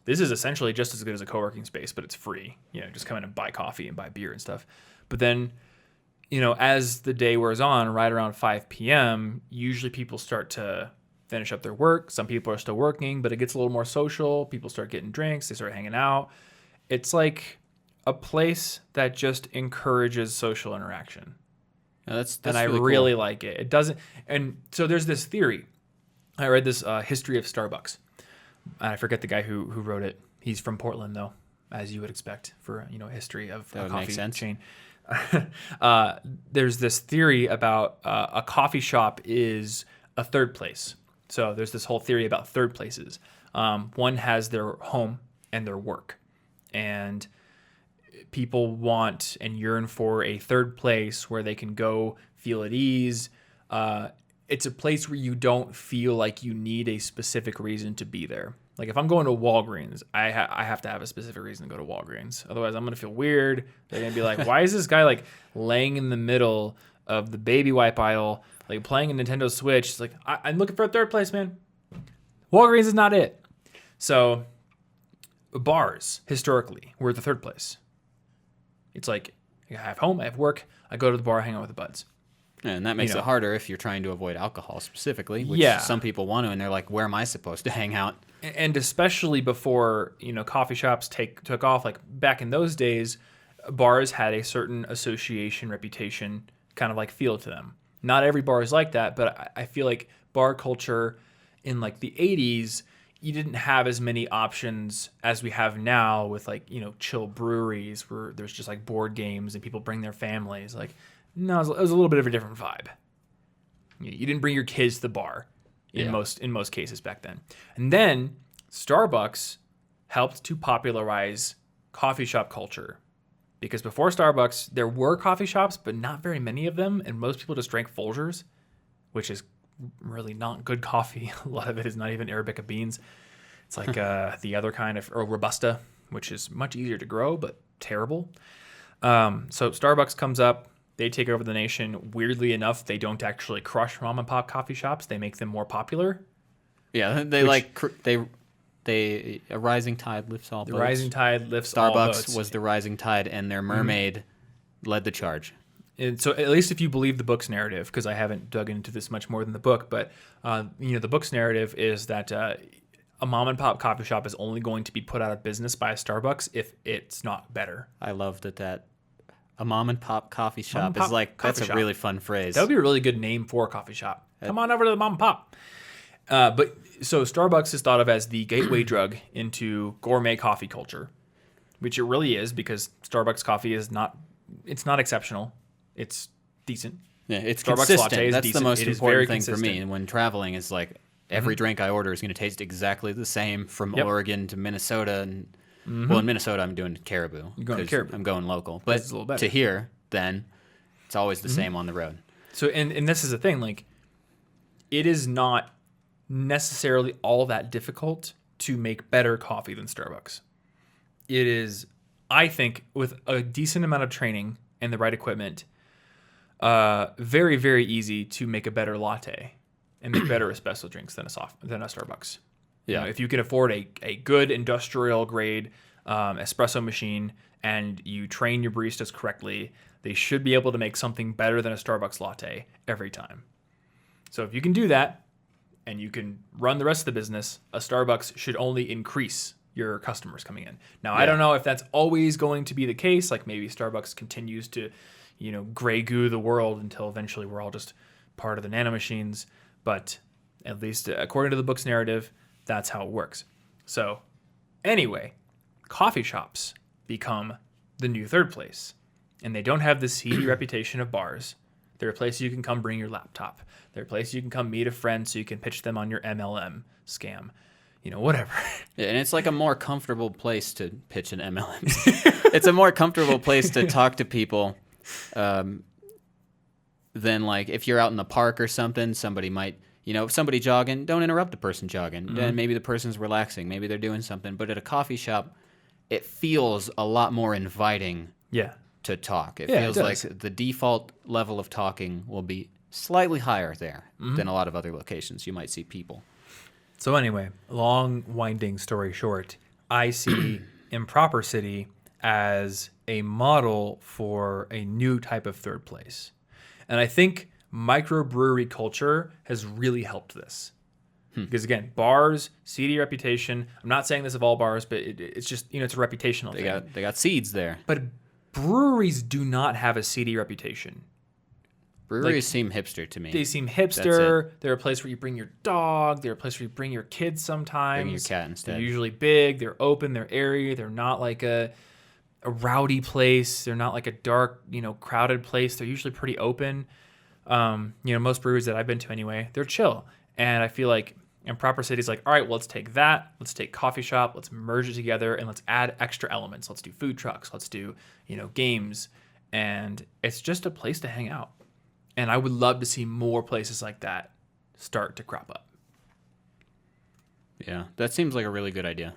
S1: this is essentially just as good as a co-working space, but it's free. Just come in and buy coffee and buy beer and stuff. But then, as the day wears on, right around 5 p.m., usually people start to finish up their work. Some people are still working, but it gets a little more social. People start getting drinks. They start hanging out. It's like a place that just encourages social interaction.
S2: Yeah, that's
S1: And I really like it. It doesn't. And so there's this theory. I read this history of Starbucks. I forget the guy who wrote it. He's from Portland, though, as you would expect for a history of
S2: That
S1: a
S2: would make
S1: coffee
S2: sense.
S1: chain. There's this theory about a coffee shop is a third place. So there's this whole theory about third places. One has their home and their work, and people want and yearn for a third place where they can go feel at ease. It's a place where you don't feel like you need a specific reason to be there. Like if I'm going to Walgreens, I have to have a specific reason to go to Walgreens. Otherwise, I'm going to feel weird. They're going to be like, why is this guy like laying in the middle of the baby wipe aisle, like playing a Nintendo Switch? It's like, I'm looking for a third place, man. Walgreens is not it. So bars, historically, were the third place. It's like, I have home, I have work, I go to the bar, hang out with the buds.
S2: And that makes it harder if you're trying to avoid alcohol specifically, which
S1: Yeah.
S2: some people want to, and they're like, where am I supposed to hang out?
S1: And especially before, coffee shops took off, like back in those days, bars had a certain association, reputation, kind of like feel to them. Not every bar is like that, but I feel like bar culture in like the 80s, you didn't have as many options as we have now with like, chill breweries where there's just like board games and people bring their families. Like, no, it was a little bit of a different vibe. You didn't bring your kids to the bar in most cases back then. And then Starbucks helped to popularize coffee shop culture. Because before Starbucks, there were coffee shops, but not very many of them. And most people just drank Folgers, which is really not good coffee. A lot of it is not even Arabica beans. It's like the other kind of, or Robusta, which is much easier to grow, but terrible. So Starbucks comes up. They take over the nation. Weirdly enough, they don't actually crush mom and pop coffee shops. They make them more popular.
S2: Yeah, they a rising tide lifts all
S3: The
S2: boats.
S3: rising tide lifts all boats.
S2: Starbucks was the rising tide, and their mermaid led the charge.
S3: And so at least if you believe the book's narrative, because I haven't dug into this much more than the book, but the book's narrative is that a mom and pop coffee shop is only going to be put out of business by a Starbucks if it's not better.
S2: I love that a mom and pop coffee shop
S3: and pop
S2: is like, that's
S3: coffee
S2: a
S3: shop.
S2: really fun phrase.
S3: That would be a really good name for a coffee shop. Come on over to the mom and pop. But so Starbucks is thought of as the gateway drug into gourmet coffee culture, which it really is, because Starbucks coffee is not exceptional. It's decent.
S2: Yeah, it's
S3: Starbucks
S2: consistent.
S3: latte is
S2: That's
S3: decent.
S2: the most
S3: It is very
S2: important thing for me.
S3: consistent.
S2: And when traveling, is like every drink I order is going to taste exactly the same from
S3: Yep.
S2: Oregon to Minnesota. And well, in Minnesota, I'm doing Caribou.
S3: You're going to
S2: 'cause
S3: Caribou.
S2: I'm going local. But
S3: it's a little better.
S2: to here, then it's always the same on the road.
S3: So, and this is the thing, like, it is not necessarily all that difficult to make better coffee than Starbucks. It is, I think, with a decent amount of training and the right equipment, very, very easy to make a better latte and make better espresso drinks than a Starbucks.
S2: Yeah.
S3: If you can afford a good industrial grade espresso machine and you train your baristas correctly, they should be able to make something better than a Starbucks latte every time. So if you can do that and you can run the rest of the business, a Starbucks should only increase your customers coming in. Now, I don't know if that's always going to be the case. Like maybe Starbucks continues to, gray goo the world until eventually we're all just part of the nano machines. But at least according to the book's narrative, that's how it works. So anyway, coffee shops become the new third place. And they don't have the seedy reputation of bars. They're a place you can come bring your laptop. They're a place you can come meet a friend so you can pitch them on your MLM scam. Whatever.
S2: Yeah, and it's like a more comfortable place to pitch an MLM. It's a more comfortable place to talk to people than like if you're out in the park or something, somebody might, somebody jogging, don't interrupt the person jogging. Then maybe the person's relaxing. Maybe they're doing something. But at a coffee shop, it feels a lot more inviting
S3: Yeah.
S2: to talk. It
S3: Yeah, it
S2: feels
S3: does.
S2: like the default level of talking will be slightly higher there than a lot of other locations. You might see people.
S3: So anyway, long winding story short, I see Improper City as a model for a new type of third place. And I think microbrewery culture has really helped this. Because again, bars, seedy reputation. I'm not saying this of all bars, but it's just, it's a reputational thing.
S2: They got seeds there.
S3: But breweries do not have a seedy reputation.
S2: Breweries seem hipster to me.
S3: They seem hipster. They're a place where you bring your dog. They're a place where you bring your kids sometimes.
S2: Bring your cat instead.
S3: They're usually big. They're open. They're airy. They're not like a rowdy place. They're not like a dark, crowded place. They're usually pretty open. Most breweries that I've been to anyway, they're chill. And I feel like Improper City's like, all right, well, let's take that. Let's take coffee shop. Let's merge it together and let's add extra elements. Let's do food trucks. Let's do, games. And it's just a place to hang out. And I would love to see more places like that start to crop up.
S2: Yeah, that seems like a really good idea.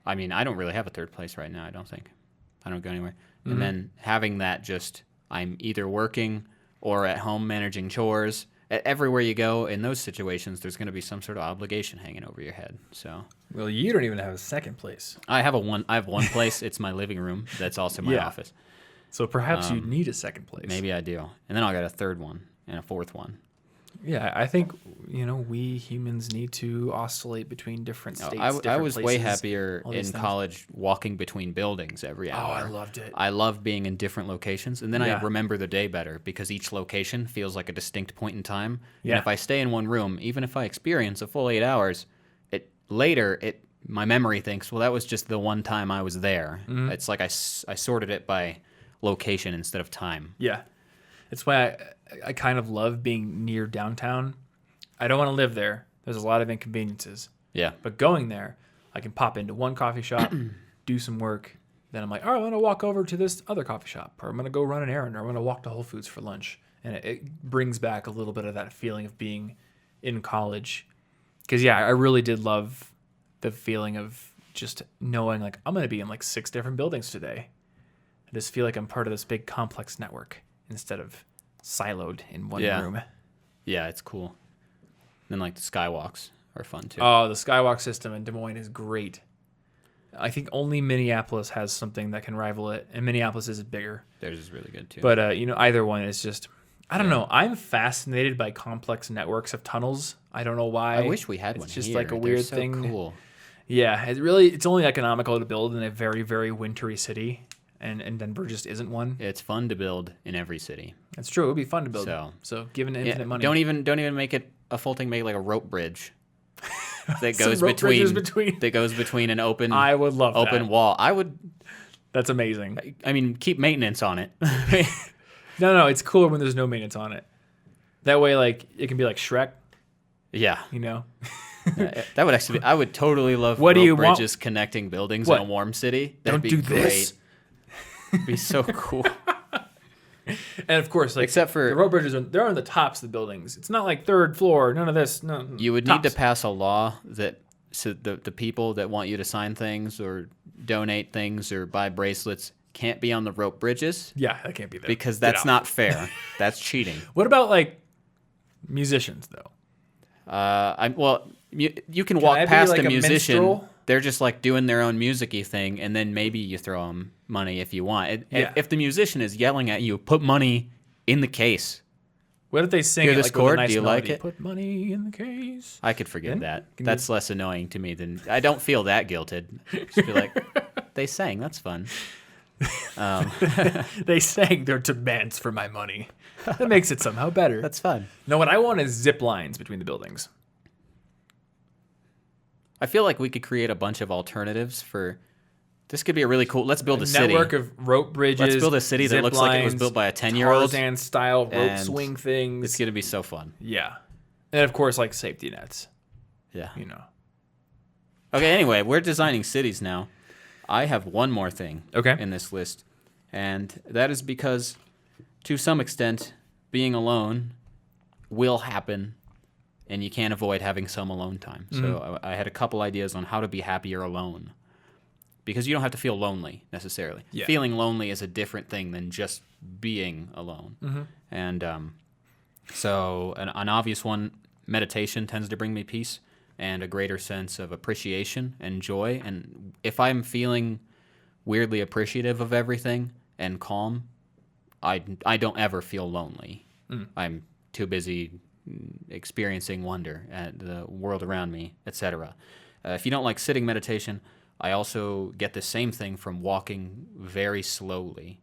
S2: I don't really have a third place right now, I don't think. I don't go anywhere. And then having that I'm either working or at home managing chores. Everywhere you go in those situations, there's going to be some sort of obligation hanging over your head. So,
S3: Well, you don't even have a second place.
S2: I have one place. It's my living room. That's also my office.
S3: So perhaps you need a second place.
S2: Maybe I do. And then I'll get a third one and a fourth one.
S3: Yeah, I think, we humans need to oscillate between different states.
S2: I
S3: different
S2: was way
S3: places,
S2: happier
S3: all
S2: in
S3: these things.
S2: college walking between buildings every
S3: Oh,
S2: hour.
S3: I loved it.
S2: I love being in different locations, and then
S3: Yeah.
S2: I remember the day better because each location feels like a distinct point in time.
S3: Yeah.
S2: And if I stay in one room, even if I experience a full 8 hours, my memory thinks, well, that was just the one time I was there. It's like I sorted it by location instead of time.
S3: Yeah. It's why I kind of love being near downtown. I don't want to live there. There's a lot of inconveniences.
S2: Yeah.
S3: But going there, I can pop into one coffee shop, do some work. Then I'm like, I'm going to walk over to this other coffee shop, or I'm going to go run an errand, or I'm going to walk to Whole Foods for lunch. And it brings back a little bit of that feeling of being in college. Because, I really did love the feeling of just knowing, like, I'm going to be in, like, 6 different buildings today. I just feel like I'm part of this big complex network instead of siloed in one room.
S2: Yeah, it's cool. Then like the skywalks are fun too.
S1: Oh, the skywalk system in Des Moines is great. I think only Minneapolis has something that can rival it, and Minneapolis is bigger.
S2: Theirs is really good too.
S1: But either one is just, I don't know. I'm fascinated by complex networks of tunnels. I don't know why.
S2: I wish we had one.
S1: It's just
S2: here.
S1: like a
S2: They're
S1: weird
S2: so
S1: thing.
S2: Cool.
S1: Yeah, it's only economical to build in a very, very wintry city, and Denver just isn't one.
S2: It's fun to build in every city.
S1: That's true. It would be fun to build. So given infinite money,
S2: don't even make it a full thing. Make it like a rope bridge that
S1: Some
S2: goes
S1: rope bridges
S2: between that goes between an open.
S1: I would love
S2: open
S1: that.
S2: wall. I would.
S1: That's amazing.
S2: I mean, keep maintenance on it.
S1: No, it's cooler when there's no maintenance on it. That way, like it can be like Shrek.
S2: Yeah,
S1: That
S2: would actually. I would totally love
S1: What do
S2: rope
S1: you want?
S2: bridges connecting buildings
S1: What?
S2: in a warm city. That'd
S1: Don't
S2: be
S1: do this.
S2: Great. It'd be so cool.
S1: And of course, like
S2: Except for-
S1: the rope bridges, they're on the tops of the buildings. It's not like third floor. None of this. No,
S2: You would need to
S1: tops.
S2: pass a law that so the people that want you to sign things or donate things or buy bracelets can't be on the rope bridges
S1: Yeah, that can't be there
S2: because
S1: Get
S2: that's
S1: out.
S2: not fair. That's cheating.
S1: What about like musicians though?
S2: You can
S1: I
S2: walk
S1: be
S2: past
S1: like
S2: a
S1: a
S2: musician.
S1: minstrel?
S2: They're just like doing their own music-y thing, and then maybe you throw them money if you want.
S1: Yeah.
S2: If the musician is yelling at you, put money in the case.
S1: What if they sing
S2: Hear
S1: it
S2: this
S1: like with a
S2: chord?
S1: nice
S2: Do you
S1: melody?
S2: like it?
S1: Put money in the case.
S2: I could forgive
S1: Then?
S2: that.
S1: Can
S2: That's less annoying to me than I don't feel that guilted. Just be like, they sang. That's fun.
S1: They sang their demands for my money. That makes it somehow better.
S2: That's fun.
S1: No, what I want is zip lines between the buildings.
S2: I feel like we could create a bunch of alternatives for. This could be a really cool. Let's build a city.
S1: Network of rope bridges.
S2: Let's build a city that
S1: zip
S2: looks like it was
S1: lines,
S2: built by a 10-year-old.
S1: Tarzan style rope
S2: and
S1: swing things.
S2: It's gonna be so fun.
S1: Yeah, and of course, like safety nets.
S2: Yeah. Okay. Anyway, we're designing cities now. I have one more thing.
S1: Okay.
S2: In this list, and that is because, to some extent, being alone will happen, and you can't avoid having some alone time. So I had a couple ideas on how to be happier alone. Because you don't have to feel lonely necessarily.
S1: Yeah.
S2: Feeling lonely is a different thing than just being alone. And so an obvious one, meditation tends to bring me peace and a greater sense of appreciation and joy. And if I'm feeling weirdly appreciative of everything and calm, I don't ever feel lonely. I'm too busy experiencing wonder at the world around me, etc. If you don't like sitting meditation, I also get the same thing from walking very slowly,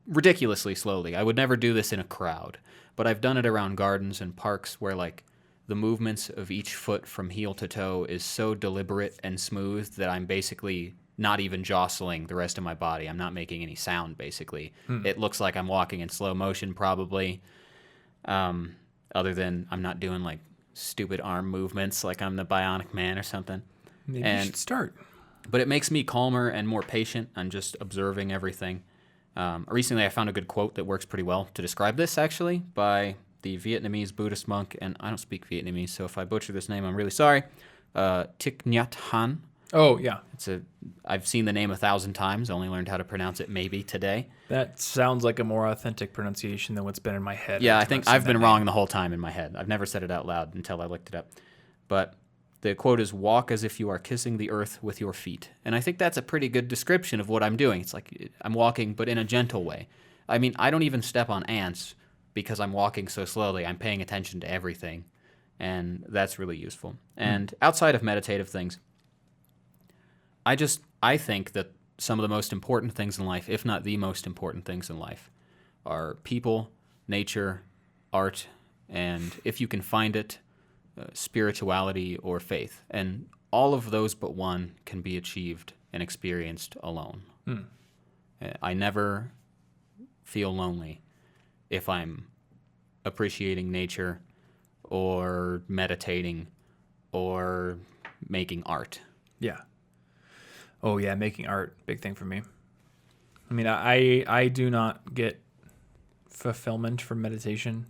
S2: ridiculously slowly. I would never do this in a crowd, but I've done it around gardens and parks where like the movements of each foot from heel to toe is so deliberate and smooth that I'm basically not even jostling the rest of my body. I'm not making any sound, basically. It looks like I'm walking in slow motion probably, other than I'm not doing like stupid arm movements like I'm the Bionic Man or something.
S1: Maybe you should start.
S2: But it makes me calmer and more patient. I'm just observing everything. Recently, I found a good quote that works pretty well to describe this, actually, by the Vietnamese Buddhist monk, and I don't speak Vietnamese, so if I butcher this name, I'm really sorry. Thich Nhat Hanh.
S1: Oh yeah,
S2: I've seen the name 1,000 times. Only learned how to pronounce it maybe today.
S1: that sounds like a more authentic pronunciation than what's been in my head.
S2: Yeah, I
S1: every time
S2: think
S1: seen
S2: I've been
S1: that
S2: wrong
S1: name.
S2: the whole time in my head. I've never said it out loud until I looked it up. But the quote is, "Walk as if you are kissing the earth with your feet." And I think that's a pretty good description of what I'm doing. It's like I'm walking, but in a gentle way. I mean, I don't even step on ants because I'm walking so slowly. I'm paying attention to everything, and that's really useful. And outside of meditative things, I think that some of the most important things in life, if not the most important things in life, are people, nature, art, and if you can find it, spirituality or faith. And all of those but one can be achieved and experienced alone. I never feel lonely if I'm appreciating nature or meditating or making art.
S1: Yeah. Oh yeah, making art, big thing for me. I mean, I do not get fulfillment from meditation.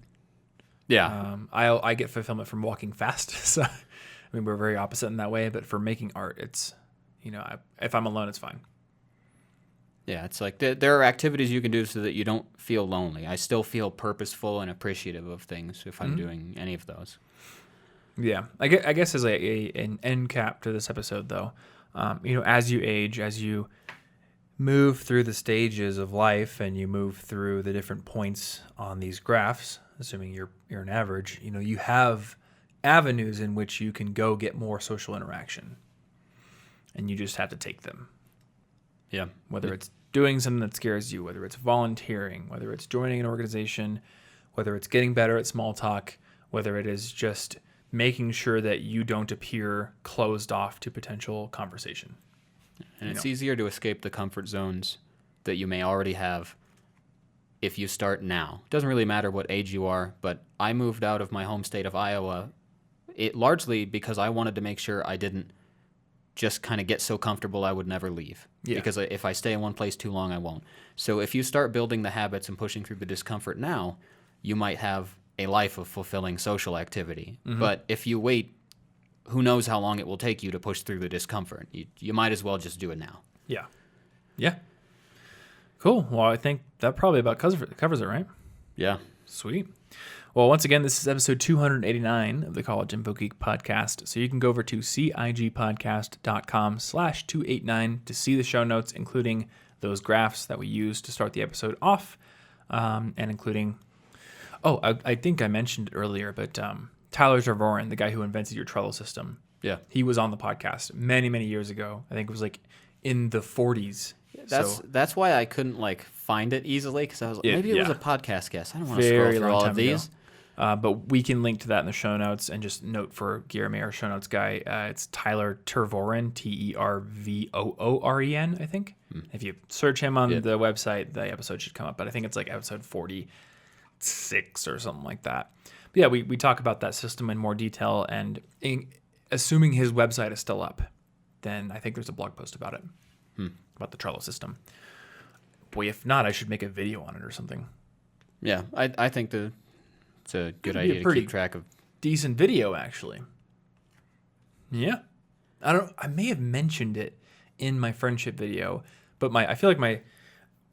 S2: Yeah.
S1: I get fulfillment from walking fast. So, I mean, we're very opposite in that way. But for making art, it's, if I'm alone, it's fine.
S2: Yeah, it's like there are activities you can do so that you don't feel lonely. I still feel purposeful and appreciative of things if I'm doing any of those.
S1: Yeah, I guess as an end cap to this episode, though, as you age, as you move through the stages of life, and you move through the different points on these graphs, assuming you're an average, you have avenues in which you can go get more social interaction, and you just have to take them.
S2: Yeah,
S1: whether it's doing something that scares you, whether it's volunteering, whether it's joining an organization, whether it's getting better at small talk, whether it is just making sure that you don't appear closed off to potential conversation.
S2: And it's easier to escape the comfort zones that you may already have if you start now. It doesn't really matter what age you are, but I moved out of my home state of Iowa largely because I wanted to make sure I didn't just kind of get so comfortable I would never leave. Yeah. Because if I stay in one place too long, I won't. So if you start building the habits and pushing through the discomfort now, you might have a life of fulfilling social activity. Mm-hmm. But if you wait, who knows how long it will take you to push through the discomfort. You might as well just do it now.
S1: Yeah. Yeah. Cool. Well, I think that probably about covers it, right?
S2: Yeah.
S1: Sweet. Well, once again, this is episode 289 of the College Info Geek podcast. So you can go over to cigpodcast.com/289 to see the show notes, including those graphs that we used to start the episode off, and including, I think I mentioned it earlier, but Tyler Tervoren, the guy who invented your Trello system, he was on the podcast many, many years ago. I think it was like in the 40s.
S2: That's why I couldn't find it easily, because I was like, maybe it was a podcast guest. I don't want to scroll through all of these.
S1: But we can link to that in the show notes, and just note for Guillermo, our show notes guy, it's Tyler Tervoren, Tervooren, I think. If you search him on the website, the episode should come up, but I think it's like episode 46 or something like that. But yeah, we talk about that system in more detail, and assuming his website is still up, then I think there's a blog post about it, about the Trello system. Boy, if not, I should make a video on it or something.
S2: Yeah, I think it's a good idea to keep track of.
S1: Decent video, actually. Yeah. I may have mentioned it in my friendship video, but I feel like my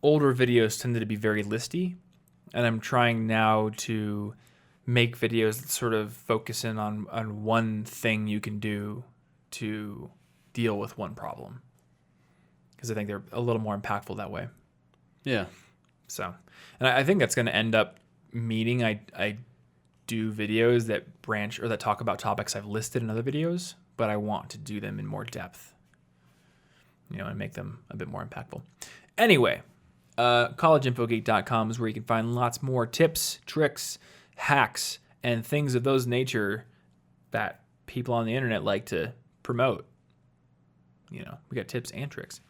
S1: older videos tended to be very listy, and I'm trying now to make videos that sort of focus in on one thing you can do to deal with one problem, because I think they're a little more impactful that way.
S2: Yeah.
S1: So, and I think that's going to end up meaning I do videos that branch or that talk about topics I've listed in other videos, but I want to do them in more depth, and make them a bit more impactful. Anyway, collegeinfogeek.com is where you can find lots more tips, tricks, hacks, and things of those nature that people on the internet like to promote. We got tips and tricks.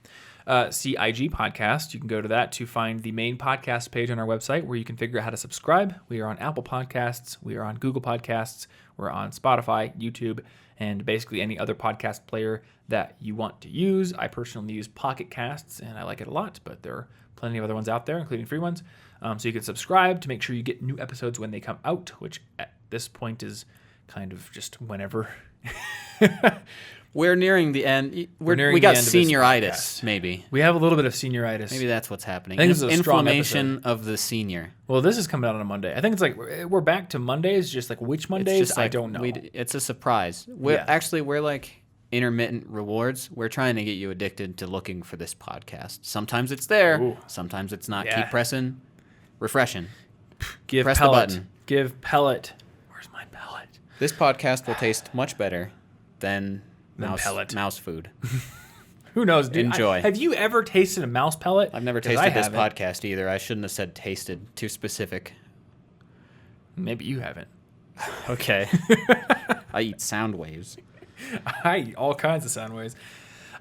S1: CIG Podcast, you can go to that to find the main podcast page on our website, where you can figure out how to subscribe. We are on Apple Podcasts, we are on Google Podcasts, we're on Spotify, YouTube, and basically any other podcast player that you want to use. I personally use Pocket Casts, and I like it a lot, but there are plenty of other ones out there, including free ones. So you can subscribe to make sure you get new episodes when they come out, which at this point is kind of just whenever.
S2: We're nearing the end. We got senioritis, maybe.
S1: We have a little bit of senioritis.
S2: Maybe that's what's happening.
S1: I think this is a strong
S2: inflammation
S1: episode.
S2: of the senior.
S1: Well, this is coming out on a Monday. I think it's like we're back to Mondays, just like which Mondays, I don't know.
S2: It's a surprise. We're like intermittent rewards. We're trying to get you addicted to looking for this podcast. Sometimes it's there. Ooh. Sometimes it's not. Yeah. Keep pressing. Refreshing.
S1: Press pellet. The button. Give pellet. Where's my pellet?
S2: This podcast will taste much better than mouse food.
S1: Who knows, dude?
S2: Enjoy.
S1: Have you ever tasted a mouse pellet?
S2: I've never tasted this podcast either. I shouldn't have said tasted. Too specific.
S1: Maybe you haven't.
S2: Okay. I eat sound waves.
S1: I eat all kinds of sound waves.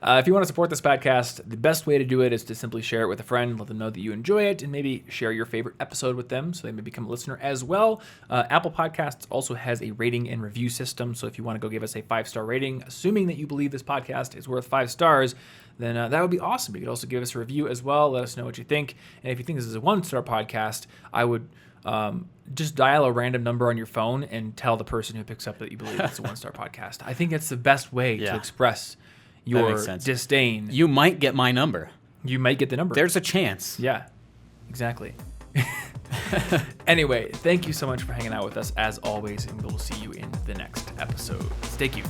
S1: If you want to support this podcast, the best way to do it is to simply share it with a friend, let them know that you enjoy it, and maybe share your favorite episode with them so they may become a listener as well. Apple Podcasts also has a rating and review system, so if you want to go give us a 5-star rating, assuming that you believe this podcast is worth 5 stars, then that would be awesome. You could also give us a review as well. Let us know what you think. And if you think this is a 1-star podcast, I would just dial a random number on your phone and tell the person who picks up that you believe it's a 1-star podcast. I think it's the best way to express your disdain.
S2: You might get my number.
S1: You might get the number.
S2: There's a chance.
S1: Yeah, exactly. Anyway, thank you so much for hanging out with us as always, and we'll see you in the next episode. Stay cute.